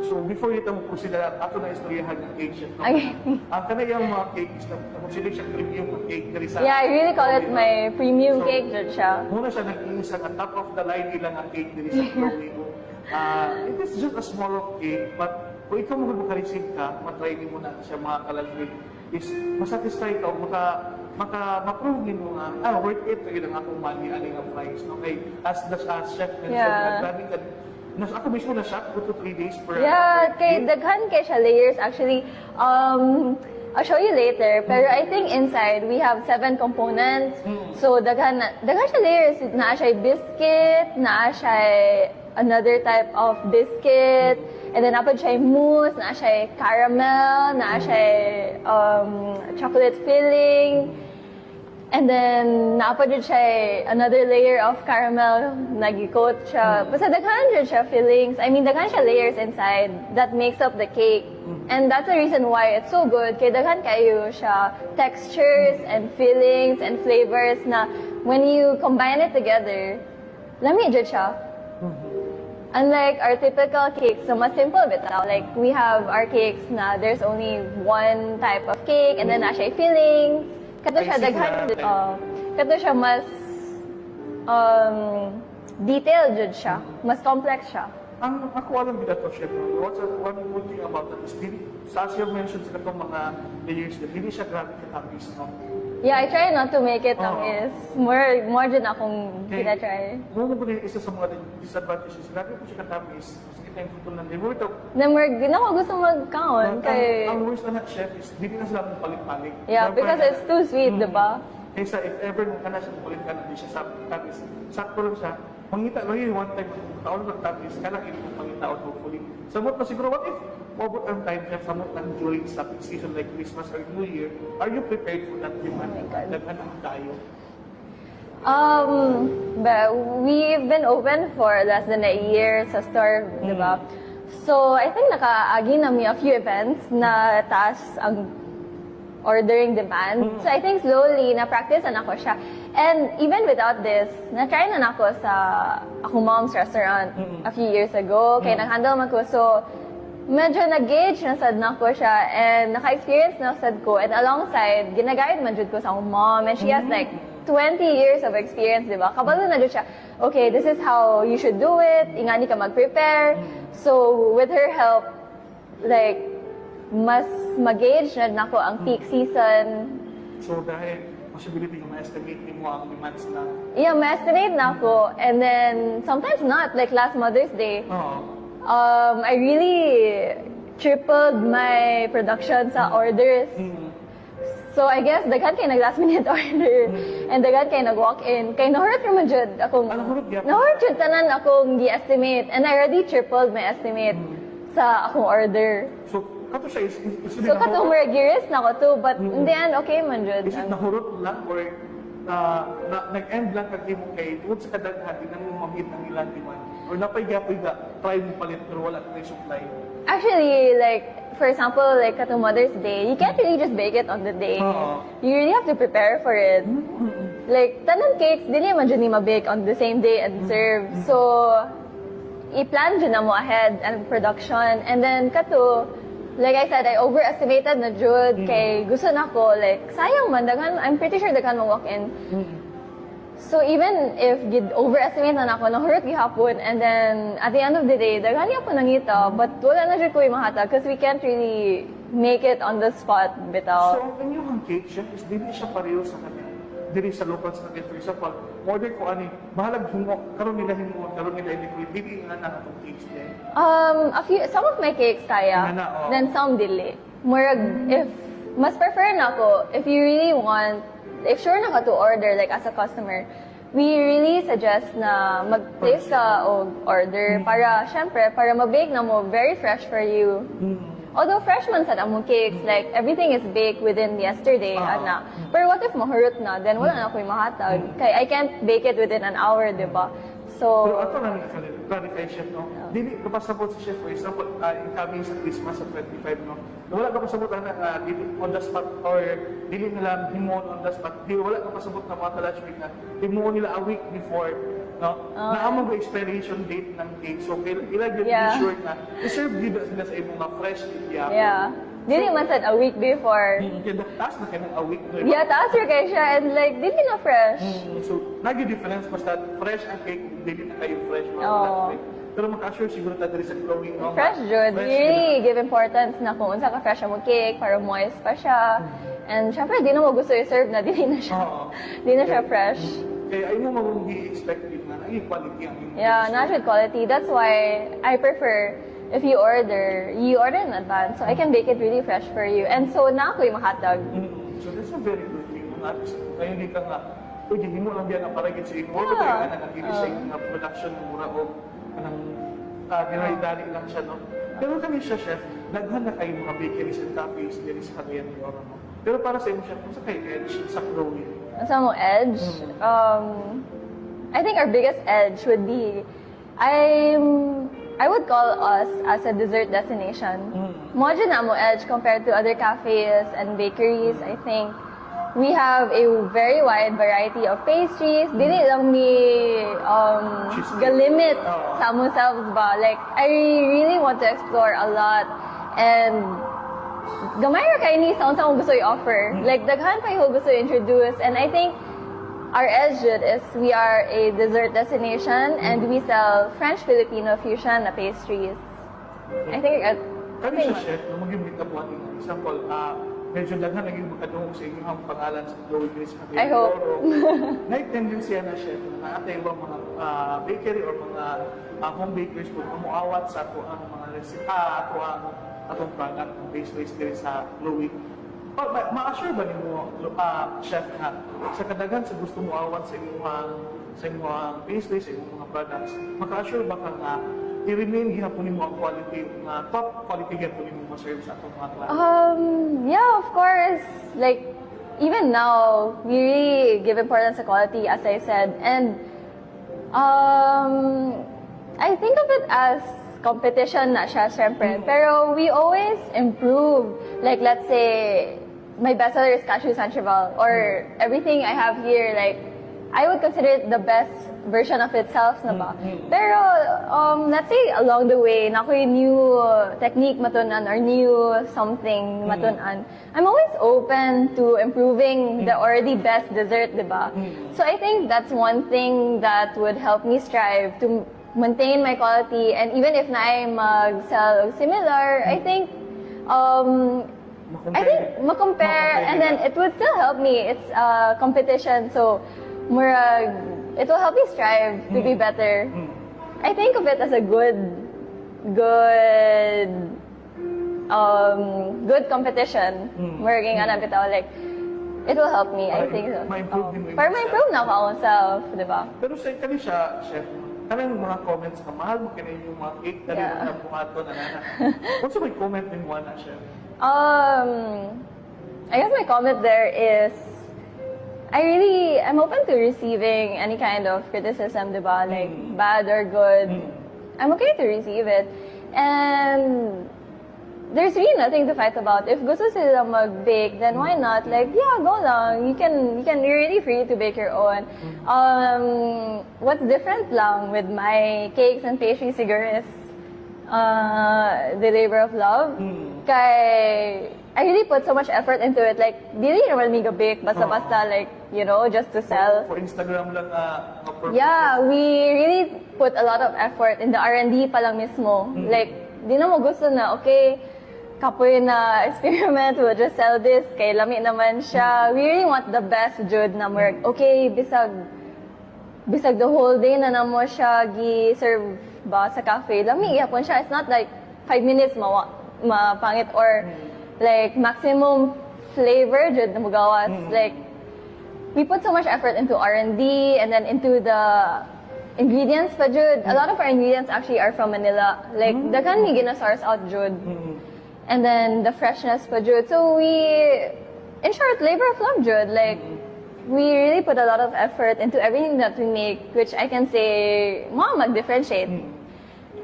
So, before ito mo consider, ato na istoryahan ng cake chef. No? Okay. Ang kanayang mga cakes na consider siya premium cake na sa... Yeah, I really call it my premium cake jud siya. Muna siya nag-iisa at top of the line ilang ang cake diri sa Chloe mo. It is just a small cake, but kung ikaw mo makareceive ka, matry mo na siya mga kalaswig, is masatisfy ka o ma-prove din mo nga, worth it, yun ang akong money, aning ang price. No? Okay, as chef mentioned, grabe ka, ako mismo na shock 2 to 3 days per kay daghan kay siya layers actually. I'll show you later, pero I think inside we have 7 components. So daghan siya layers. Naa siya biscuit, naa siya another type of biscuit, and then napod siya mousse, naa siya caramel, naa siya chocolate filling. And then, naapod siya another layer of caramel, nag-coat siya. Basta daghan siya fillings. I mean, daghan siya layers inside that makes up the cake. And that's the reason why it's so good. Kaya daghan kayo siya textures and fillings and flavors na when you combine it together, lami jud siya. Unlike our typical cakes, so mas simple bitaw. Like, we have our cakes na there's only one type of cake and then na siya fillings. Kato siya daghan kato siya mas detailed jud siya, mas complex siya. Ang ako alam din ito, chef, what's one good thing about that is, as you mentioned sa itong mga layers, hindi siya grabe katapis, no? Yeah, I try not to make it is more din akong ginatry. Mo mo din isa sa mga disadvantages, grabe po siya katapis, kasi kita yung putol ng limor ito. Di na ako gusto mag-count kay... Ang worst na chef is, hindi na sila palit-palit. Yeah, because it's too sweet, di ba? Kaysa if ever nung kana siya ulit ka na di siya sa tapis, sakto lang siya, mangita lang yun, one time, taon lang tapis, kana hindi mo mangita out hopefully. Samot na siguro, what if over ang time siya, samot na during sa peak season like Christmas or New Year, are you prepared for that demand? Oh my God. Daghan ang tayo. But we've been open for less than a year sa store, di ba? So, I think nakaagi na mi a few events na taas ang ordering demand. So, I think slowly, na-practice na ako siya. And even without this, na-try na ako sa akong mom's restaurant a few years ago. Kaya nag-handle man ko. So, medyo nag-gauge na sad na ko siya and naka-experience na sad ko. And alongside, ginaguide man jud ko sa akong mom. And she has like 20 years of experience, di ba? Kabalo na jud siya, okay, this is how you should do it. Ingani ka mag-prepare. So, with her help, like, mas mag-gauge na ako ang peak season. So dahil possibility yung ma-estimate mo ang demands na, Yeah, ma-estimate na ako. And then, sometimes not. Like last Mother's Day, I really tripled my production sa orders. So, I guess, daghan kay nag-last minute order. And daghan kay nag-walk-in. Kay nahurot naman jud akong, nahurot gyapon. nahurot jud tanan akong gi-estimate. And I already tripled my estimate sa akong order. so kato siya is So, katong more gears na ko too. But, in the end, okay man jud. is it nahurot lang or nag-end lang kag mo kay tungod sa kadaghan di na mo ma-meet ang ilang demand or napay-gapoy ga try mo palit pero wala na supply. Actually, like, for example, like katong Mother's Day, you can't really just bake it on the day. You really have to prepare for it. Like, tanang cakes, dili man dyan ni ma-bake on the same day and serve. So, i-plan dyan na mo ahead and production. And then, kato, like I said, I overestimated na jud kay gusto na ko, like, sayang man, daghan, I'm pretty sure daghan mo walk-in. So even if gid overestimate na ako, nahurot gihapon, and then at the end of the day, daghan niya po nangita, but wala na jud ko imahatag because we can't really make it on the spot bitaw. So ang inyong cake siya is dili siya pareho sa kanila. Dili sa local sa kanila. For example, order ko ani, bahalag hingo, karon nila hingo, karon nila hindi dili nga na atong cakes din. Some of my cakes kaya, Nga na, oh. then some dili. Murag, if, mas prefer na ako, if you really want, if sure na ka to order, like as a customer, we really suggest na mag-place ka o order para, syempre, para ma-bake na mo, very fresh for you. Although fresh man sa among cakes, like everything is baked within yesterday, ana. Pero what if mahurot na, then wala na ako mahatag. Kaya I can't bake it within an hour, di ba? So, Pero ato na clarify chef, no? Dili ka pasabot si chef, for example, incoming sa Christmas sa 25, no? Wala ka pasabot na dili on the spot or dili nila himon on the spot. Dili wala ka pasabot na mga lunch break na himon nila a week before, no? Naamang ba expiration date ng cake. So, kailangan be sure na i-serve dito sila sa imong mga fresh India. yeah. Dili man sad a week before. Kaya taas na kayo ng a week. no? Yeah, taas ra kay siya and like dili na fresh. So, nag-difference basta fresh ang cake, dili na kayo fresh mga Oo. lunch break. Pero maka-assure siguro tayo sa glowing, no? Fresh jud. We really give importance na kung unsa ka fresh ang cake para moist pa siya. And syempre di na mo gusto i-serve na dili na siya. Oo. Di na siya fresh. Kaya ay mo mag-be expected na naging quality ang inyong Yeah, service. natural quality. That's why I prefer if you order in advance so I can bake it really fresh for you. And so na ako yung mahatag. So that's a very good thing. Kaya hindi ka nga, pwede mo lang yan ang paragin sa inyo. Or Yeah. tayo nga nag-design na production ng mura o anang dinari-dari lang siya, no? Pero kami siya, chef, daghan na kayo mga bakeries and cafes din sa Cagayan de Oro, no? Pero para sa inyo, chef, kung sa kayo edge, sa growing, Sa mo edge, I think our biggest edge would be I would call us as a dessert destination. Mo dyan na mo edge compared to other cafes and bakeries. I think we have a very wide variety of pastries. Dili lang ni galimit sa among selves ba. Like, I really want to explore a lot. And gamay ra kay ni sa unsa mo gusto i-offer. Like, daghan pa yung gusto i-introduce. And I think our edge is we are a dessert destination and we sell French-Filipino fusion na pastries. I think kami siya, chef, nung mag-imit na po ating example, medyo daghan naging makadungog sa inyong pangalan sa growing sa Cagayan I de hope. Oro. Nag-tendency na, chef, na naatay ba mga bakery or mga home bakers kung umuawat sa ato ang mga resita, atong product, ng pastries diri sa Glowing. Ma-assure ba nimo, chef, nga sa kadagan sa gusto mo awan sa imong pastry, sa imong mga products, maka-assure ba ka nga i-remain gihapon nimo ang quality, top quality gihapon nimo ma-serve sa atong mga clients? Yeah, of course. Like, even now, we really give importance to quality, as I said. And I think of it as competition na siya, syempre. Pero we always improve. Like, let's say, my bestseller is Cashew Sanchival, or everything I have here, like, I would consider it the best version of itself na ba. Pero, let's say, along the way, na ako'y new technique matunan or new something matunan, I'm always open to improving the already best dessert, di ba? So I think that's one thing that would help me strive to maintain my quality, and even if na ay mag-sell similar, I think ma-compare, and then it would still help me. It's a competition, so it will help me strive to be better. I think of it as a good competition. Working on bitaw, like, it will help me, I think so. Ma-improve din mo yung Para ma-improve na ako akong self, di ba? Pero sa kani siya, chef, kanang mga comments na mahal mo kini yung mga cake dali Yeah. na buhaton na nana. Unsa may comment din mo na, chef? I guess my comment there is, I'm open to receiving any kind of criticism, diba? Like, bad or good. I'm okay to receive it. And there's really nothing to fight about. If gusto sila mag-bake, then why not? Like, yeah, go lang. You're really free to bake your own. What's different lang with my cakes and pastries siguro is the labor of love. Kay, I really put so much effort into it. Like, dili naman mi bake basta-basta, like, you know, just to sell. For Instagram lang mga purposes. Yeah, we really put a lot of effort in the R&D pa lang mismo. Like, di na mo gusto na, okay, kapoy na experiment, we'll just sell this, kay lami naman siya. We really want the best jud na work. Okay, bisag the whole day na namo siya gi-serve ba sa cafe. Lami yapon siya. It's not like 5 minutes mapangit or like maximum flavor jud na magawas. Like, we put so much effort into R&D and then into the ingredients pa jud. A lot of our ingredients actually are from Manila. Like, daghan mi gina-source out jud. And then the freshness pa jud. So in short, labor of love jud. Like, we really put a lot of effort into everything that we make, which I can say, mag-differentiate.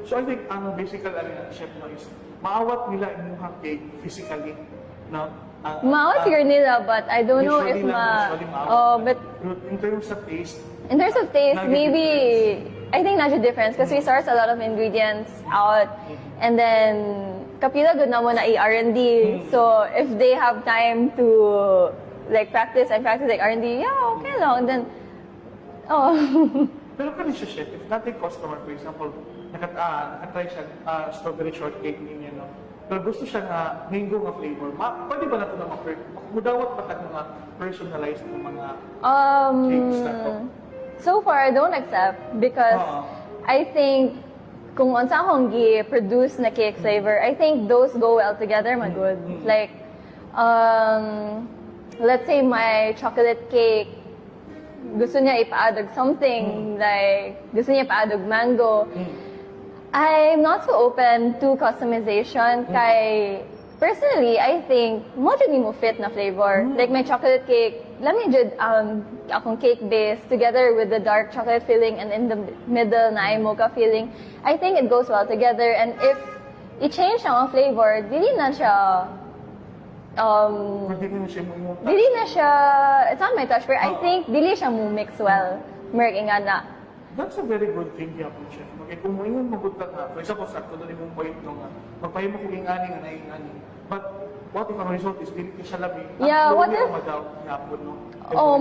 So I think ang basical chef mo is maawat nila imuhang cake physically, no? Maawat siguro nila, but I don't know if usually maawat. but In terms of taste, in terms of taste, Naging maybe I think not a difference because we source a lot of ingredients out, and then kapila good na mo na i-R&D. So if they have time to like practice like R&D, yeah, okay lang. Then pero kani siya chef, if natin customer, for example, nakatry siya strawberry shortcake niya, no? Pero gusto siya nga mango nga flavor, pwede ba nato na mudawat pa tag mga personalized na mga cakes na to? So far, I don't accept because I think kung unsa akong gi-produce na cake flavor, I think those go well together, good. Like, let's say my chocolate cake, gusto niya ipaadog something, like, gusto niya ipaadog mango. I'm not so open to customization. Kay, personally, I think, mo jud mo fit na flavor. Like my chocolate cake, lami jud akong cake base together with the dark chocolate filling and in the middle na ay mocha filling. I think it goes well together, and if i-change ang flavor, dili na siya dili na siya, it's not my touch, but I think dili siya mo mix well. Merking nga na. That's a very good thing, Yapon Chef. Okay, kung mo yun mabuntag na, for example, sakto na mong point nung magpahimo ko yung ani nga na yung ani. But what if ang result is dili siya labi? Yeah, what if Yapon, no?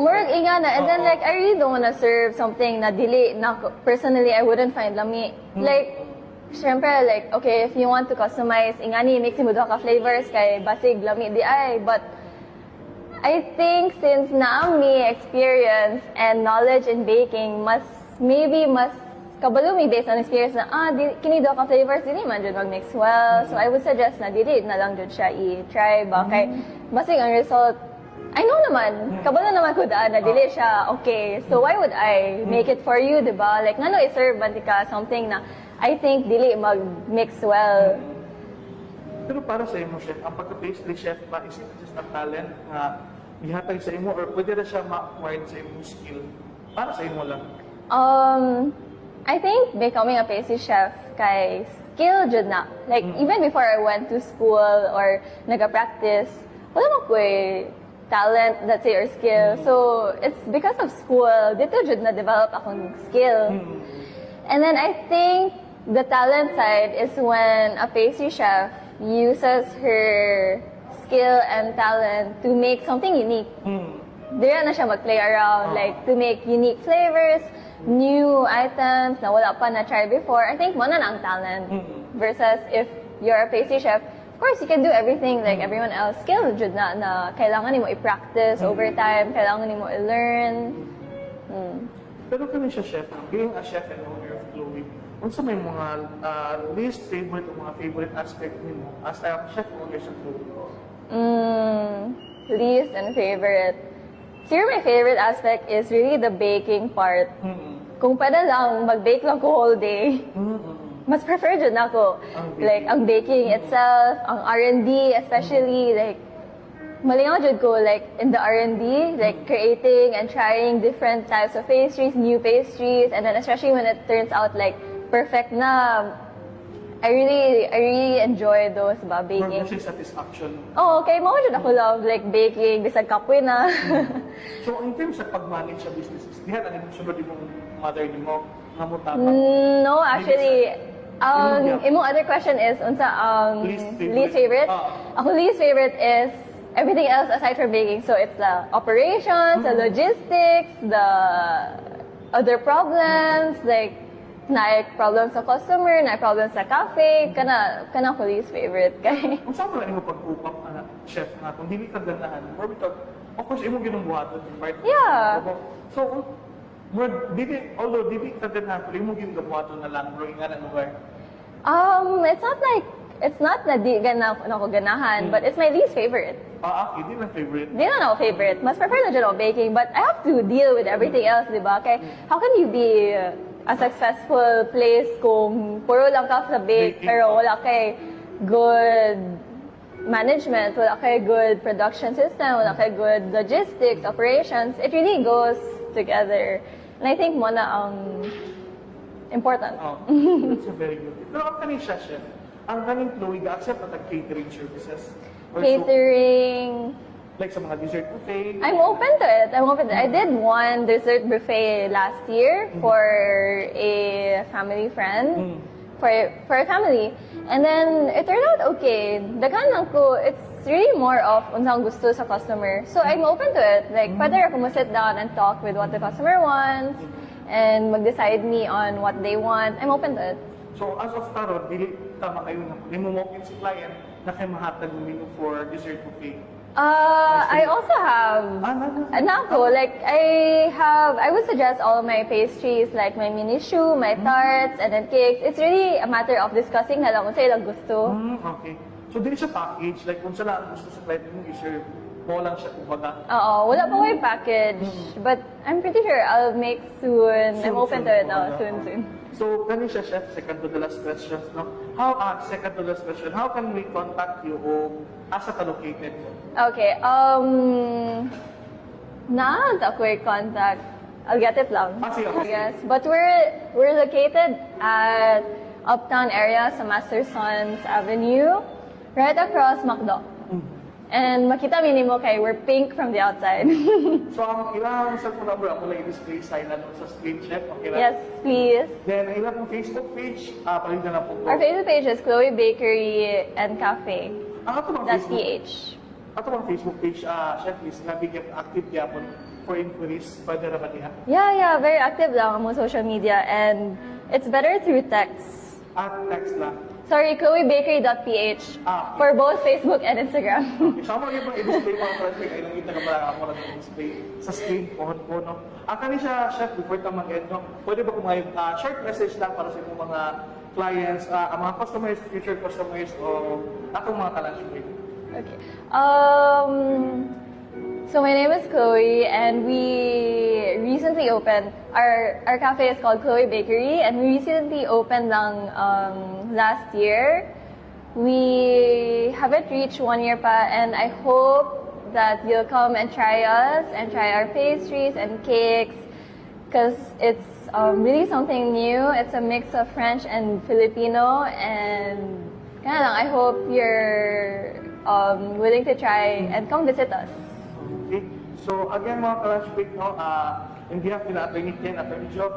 murag inga na, and then like I really don't wanna serve something na dili na personally I wouldn't find lami. Like, syempre, like, okay, if you want to customize, ingani, mix mo ka flavors kay basig lami di ay, but I think since naami experience and knowledge in baking, maybe mas kabalo mi based on experience na, kini daw ka flavors, dili man dyan mag-mix well. So I would suggest na dili na lang dyan siya i-try ba. Kay, basig ang result, I know naman, kabalo naman ko daan na dili siya okay. So why would I make it for you, di ba? Like, ngano i-serve man ka something na I think dili mag-mix well. Pero para sa imo, chef, ang pagka-pastry chef ba is it just a talent na ihatag sa imo or pwede na siya ma-acquired sa imong skill? Para sa imo lang. I think becoming a pastry chef kay skill jud na. Like, even before I went to school or nag-practice, wala mo ko talent, let's say, or skill. So, it's because of school, dito jud na-develop akong skill. And then I think the talent side is when a pastry chef uses her skill and talent to make something unique. Dire na siya mag-play around, like to make unique flavors, new items na wala pa na-try before. I think mo na ang talent. Versus if you're a pastry chef, of course, you can do everything like everyone else. Skill jud na kailangan nimo i-practice over time, kailangan nimo i-learn. Pero kami siya chef, being a chef and owner of Chloe, unsa may mga least favorite o mga favorite aspect nimo as a chef owner sa Chloe? Least and favorite. Here, my favorite aspect is really the baking part. Kung pwede lang, mag-bake lang ko whole day. Mas prefer dyan ako. Like, ang baking itself, ang R&D especially, like, malingaw dyan ko, like, in the R&D, like, creating and trying different types of pastries, new pastries, and then especially when it turns out, like, perfect na, I really enjoy those ba, Or baking. kasi satisfaction? Oo, okay, mo dyan ako love, like, baking, bisag kapoy na. So, in terms sa pag-manage sa businesses, diha na nimo sunod imong mother nimo nga mo tama. No, actually, imong other question is, unsa least favorite? Ako least favorite is everything else aside from baking. So, it's the operations, the logistics, the other problems, like, problems sa customer, problems sa cafe, kana ko least favorite. Kay, Kung saan mo na imo pag-upap chef nga, kung dili ka ganahan, or because, of course, imo ginubuhaton yung part. Yeah. So, although dili ka ganahan, pero imo ginubuhaton na lang, bro, nga na lugar. it's not na di ako ganahan, but it's my least favorite. Okay, di lang favorite. Di na ako favorite. Mas prefer na dyan ako baking, but I have to deal with everything else, di ba? Kaya, how can you be a successful place kung puro lang ka sa bake, pero wala kay good management, wala kay good production system, wala kay good logistics, operations. It really goes together. And I think mo na ang important. That's a very good. Pero ang kanin siya, chef, ang kanin Chloe, ga-accept na catering services? Or Catering, like sa mga dessert buffet? I'm open to it. I did one dessert buffet last year for a family friend, for a family. And then, it turned out okay. Daghan lang ko, it's really more of unsang gusto sa customer. So, I'm open to it. Like, pwede ako sit down and talk with what the customer wants and mag-decide me on what they want. I'm open to it. So, as of tarot, dili tama kayo na kung mo walk-in si client na kayo mahatag ng menu for dessert buffet. I also have, like, I would suggest all of my pastries, like my mini choux, my tarts, and then cakes. It's really a matter of discussing na lang kung sa'yo lang gusto. Okay. So, dili siya package, like kung saan lang gusto sa client mo i-serve, mo lang siya kumbaga. Oo, wala pa ko yung package. But I'm pretty sure I'll make soon. I'm open to it soon. So, kani siya, chef, second to the last questions, no? Second to the last question, how can we contact you o asa ka located? Okay, ako yung contact. I'll get it lang. Sige. Yes, but we're located at Uptown area sa Master Sons Avenue, right across McDo. And makita minimo kay we're pink from the outside. So, ang ilang cellphone number ako na i-display sa ilan sa screen, chef, okay lang? Yes, please. Then, ang ilang Facebook page, palinda na po ko. Our Facebook page is Chloe Bakery and Cafe. Ang ato bang That's Facebook? PH. Ato bang Facebook page, chef, is nabigyan active yapon for inquiries, pwede na ba niya? Yeah, very active lang ang mga social media and it's better through text. Text lang. Sorry, chloebakery.ph Ah, for both Facebook and Instagram. Sama yung i-display mga ka-lunchbreak ay nakita ka pala ako na display sa screen po no. Kani siya, chef, before ka mag-end, no? Pwede ba kung may short message lang para sa inyong mga clients, ang mga customers, future customers, o atong mga ka-lunchbreak? Okay. So my name is Chloe, and we recently opened our cafe is called Chloe Bakery, and we recently opened lang last year. We haven't reached 1 year pa, and I hope that you'll come and try us and try our pastries and cakes, because it's really something new. It's a mix of French and Filipino, and kaya lang, I hope you're willing to try and come visit us. Okay. So again mga ka-lunchbreak, no, in behalf nila Atty. Ken, Atty. Job,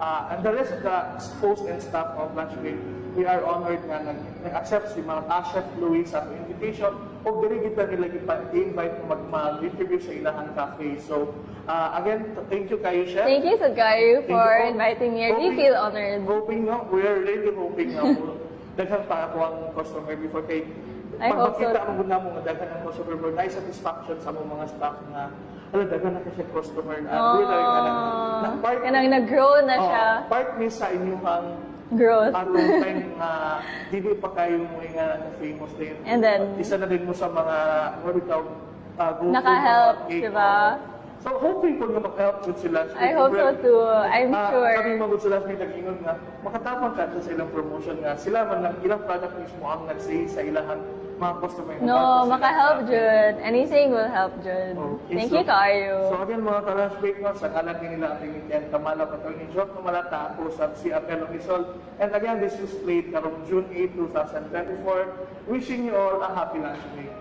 and the rest of the host and staff of Lunchbreak, we are honored na nag-accept si mga Chef Louis sa ating invitation o dili kita nila i-invite mo mag-interview sa Ilahan Cafe. So again, thank you kayo, Chef. Thank you, Sagayu, Thank for you po. inviting me. I really Hoping- feel honored. Hoping, no, we are really hoping na daghan pa ako ang customer before kay I hope so. pagpakita mo na mo nga daghan ang customer mo, na satisfaction sa mga staff na ala daghan na kasi customer na Kanang nag-grow na siya. part ni sa inyong Growth. atong time na dili pa kayo mo nga na famous din. And then- isa na din mo sa mga what we call go-to Naka-help, mga cake. diba? So hoping ko na mag-help with sila. I hope so too. I'm sure. Kami magod sila sa nag-ingon nga makatapang ka sa ilang promotion nga sila man lang ilang product mismo ang nag-say sa ilang mga customer. No, maka-help Jud. Anything will help Jud. Okay, Thank so- you, Kayo. So again mga ka-lunch break, no, sa kalat nila ating Ken Tamala, Atty. Job Malata, ako sa si Abel Omisol. And again, this is played karong June 8, 2024. Wishing you all a happy lunch break.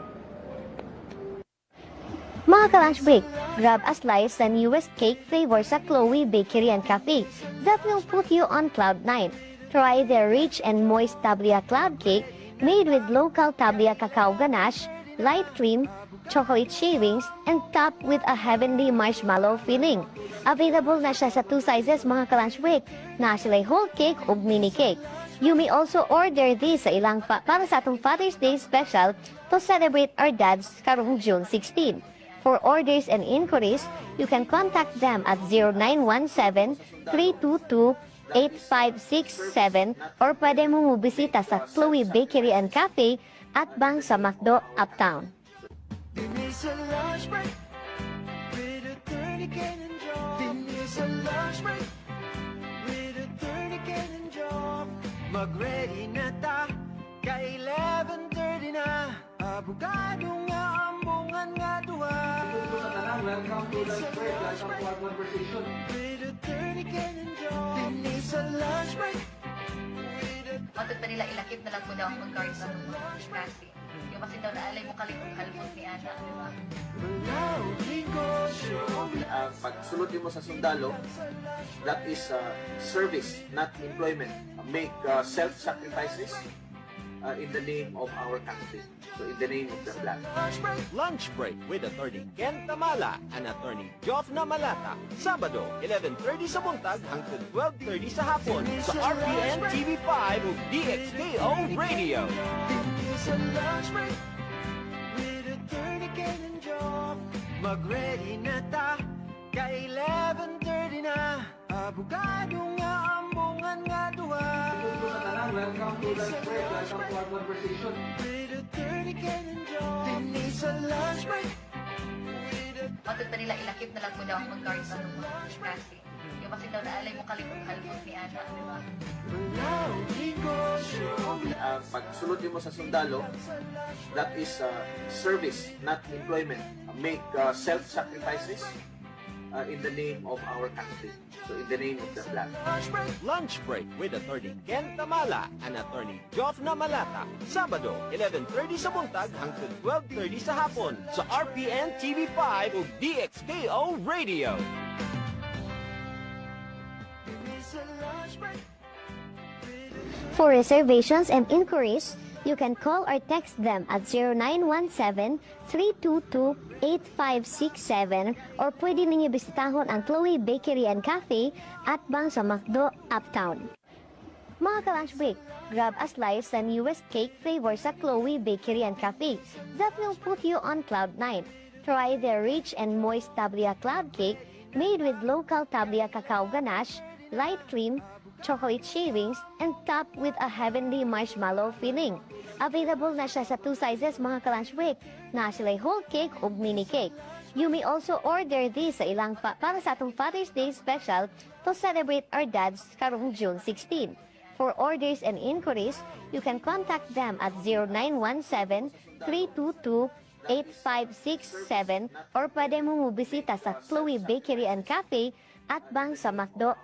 Mga ka-lunch break, grab a slice sa newest cake flavor sa Chloe Bakery and Cafe that will put you on cloud 9. Try their rich and moist tablia cloud cake made with local tablia cacao ganache, light cream, chocolate shavings, and topped with a heavenly marshmallow filling. Available na siya sa 2 sizes mga ka-lunch break, na sila whole cake o mini cake. You may also order this sa ilang para sa atong Father's Day special to celebrate our dads karong June 16. For orders and inquiries, you can contact them at 0917-322-8567 or pwede mo mubisita sa Chloe Bakery and Cafe at Bang sa Macdo, Uptown. Denise a lunch break with Atty. Ken and Job. Denise a lunch break with Atty. Ken and Job. Mag-ready na ta, kay 11:30 na. Abogado nga ambungan nga duha. Welcome to Lunch Break. Welcome to our conversation. With Atty. Ken and Job. Denise a lunch break with Matod pa nila ilakip na lang po daw ang mag-guard sa mga kasi. Yung kasi daw naalay mo kalimot ni Ana, di ba? Pagsulod mo sa sundalo, that is service, not employment. Make self-sacrifices in the name of our country. So in the name of the flag. Lunch Break with Atty. Ken Tamala and Atty. Joff Malata. Sabado, 11:30 sa buntag hangtod 12:30 sa hapon sa RPN TV5 ug DXKO Radio. Denise a lunch break with Atty. Ken and Job. Mag-ready na ta, kay 11:30 na. Abogado nga ambungan nga duha. Welcome to Lunch Break. Welcome to our conversation. With Atty. Ken and Job. Denise a lunch break with Matod pa nila ilakip na lang po daw ang mag-guard sa mga kasi. Yung kasi daw naalay mo kalimot ni Ana, di ba? Pagsulod mo sa sundalo, that is service, not employment. Make self-sacrifices in the name of our country. So in the name of the flag. Lunch Break with Atty. Ken Tamala and Atty. Joff Malata. Sabado, 11:30 sa buntag hangtod 12:30 sa hapon sa RPN TV5 ug DXKO Radio. Denise a lunch break. For reservations and inquiries, you can call or text them at 0917-322-8567 or pwede ninyo bisitahon ang Chloe Bakery and Cafe at Bang sa Macdo, Uptown. Mga ka-lunch break, grab a slice sa newest cake flavor sa Chloe Bakery and Cafe that will put you on cloud 9. Try their rich and moist tablia cloud cake made with local tablia cacao ganache, light cream, chocolate shavings, and topped with a heavenly marshmallow filling. Available na siya sa 2 sizes mga ka-lunch break, na sila whole cake o mini cake. You may also order this sa ilang para sa atong Father's Day special to celebrate our dads karong June 16. For orders and inquiries, you can contact them at 0917-322-8567 or pwede mo bisita sa Chloe Bakery and Cafe at Bang sa McDo.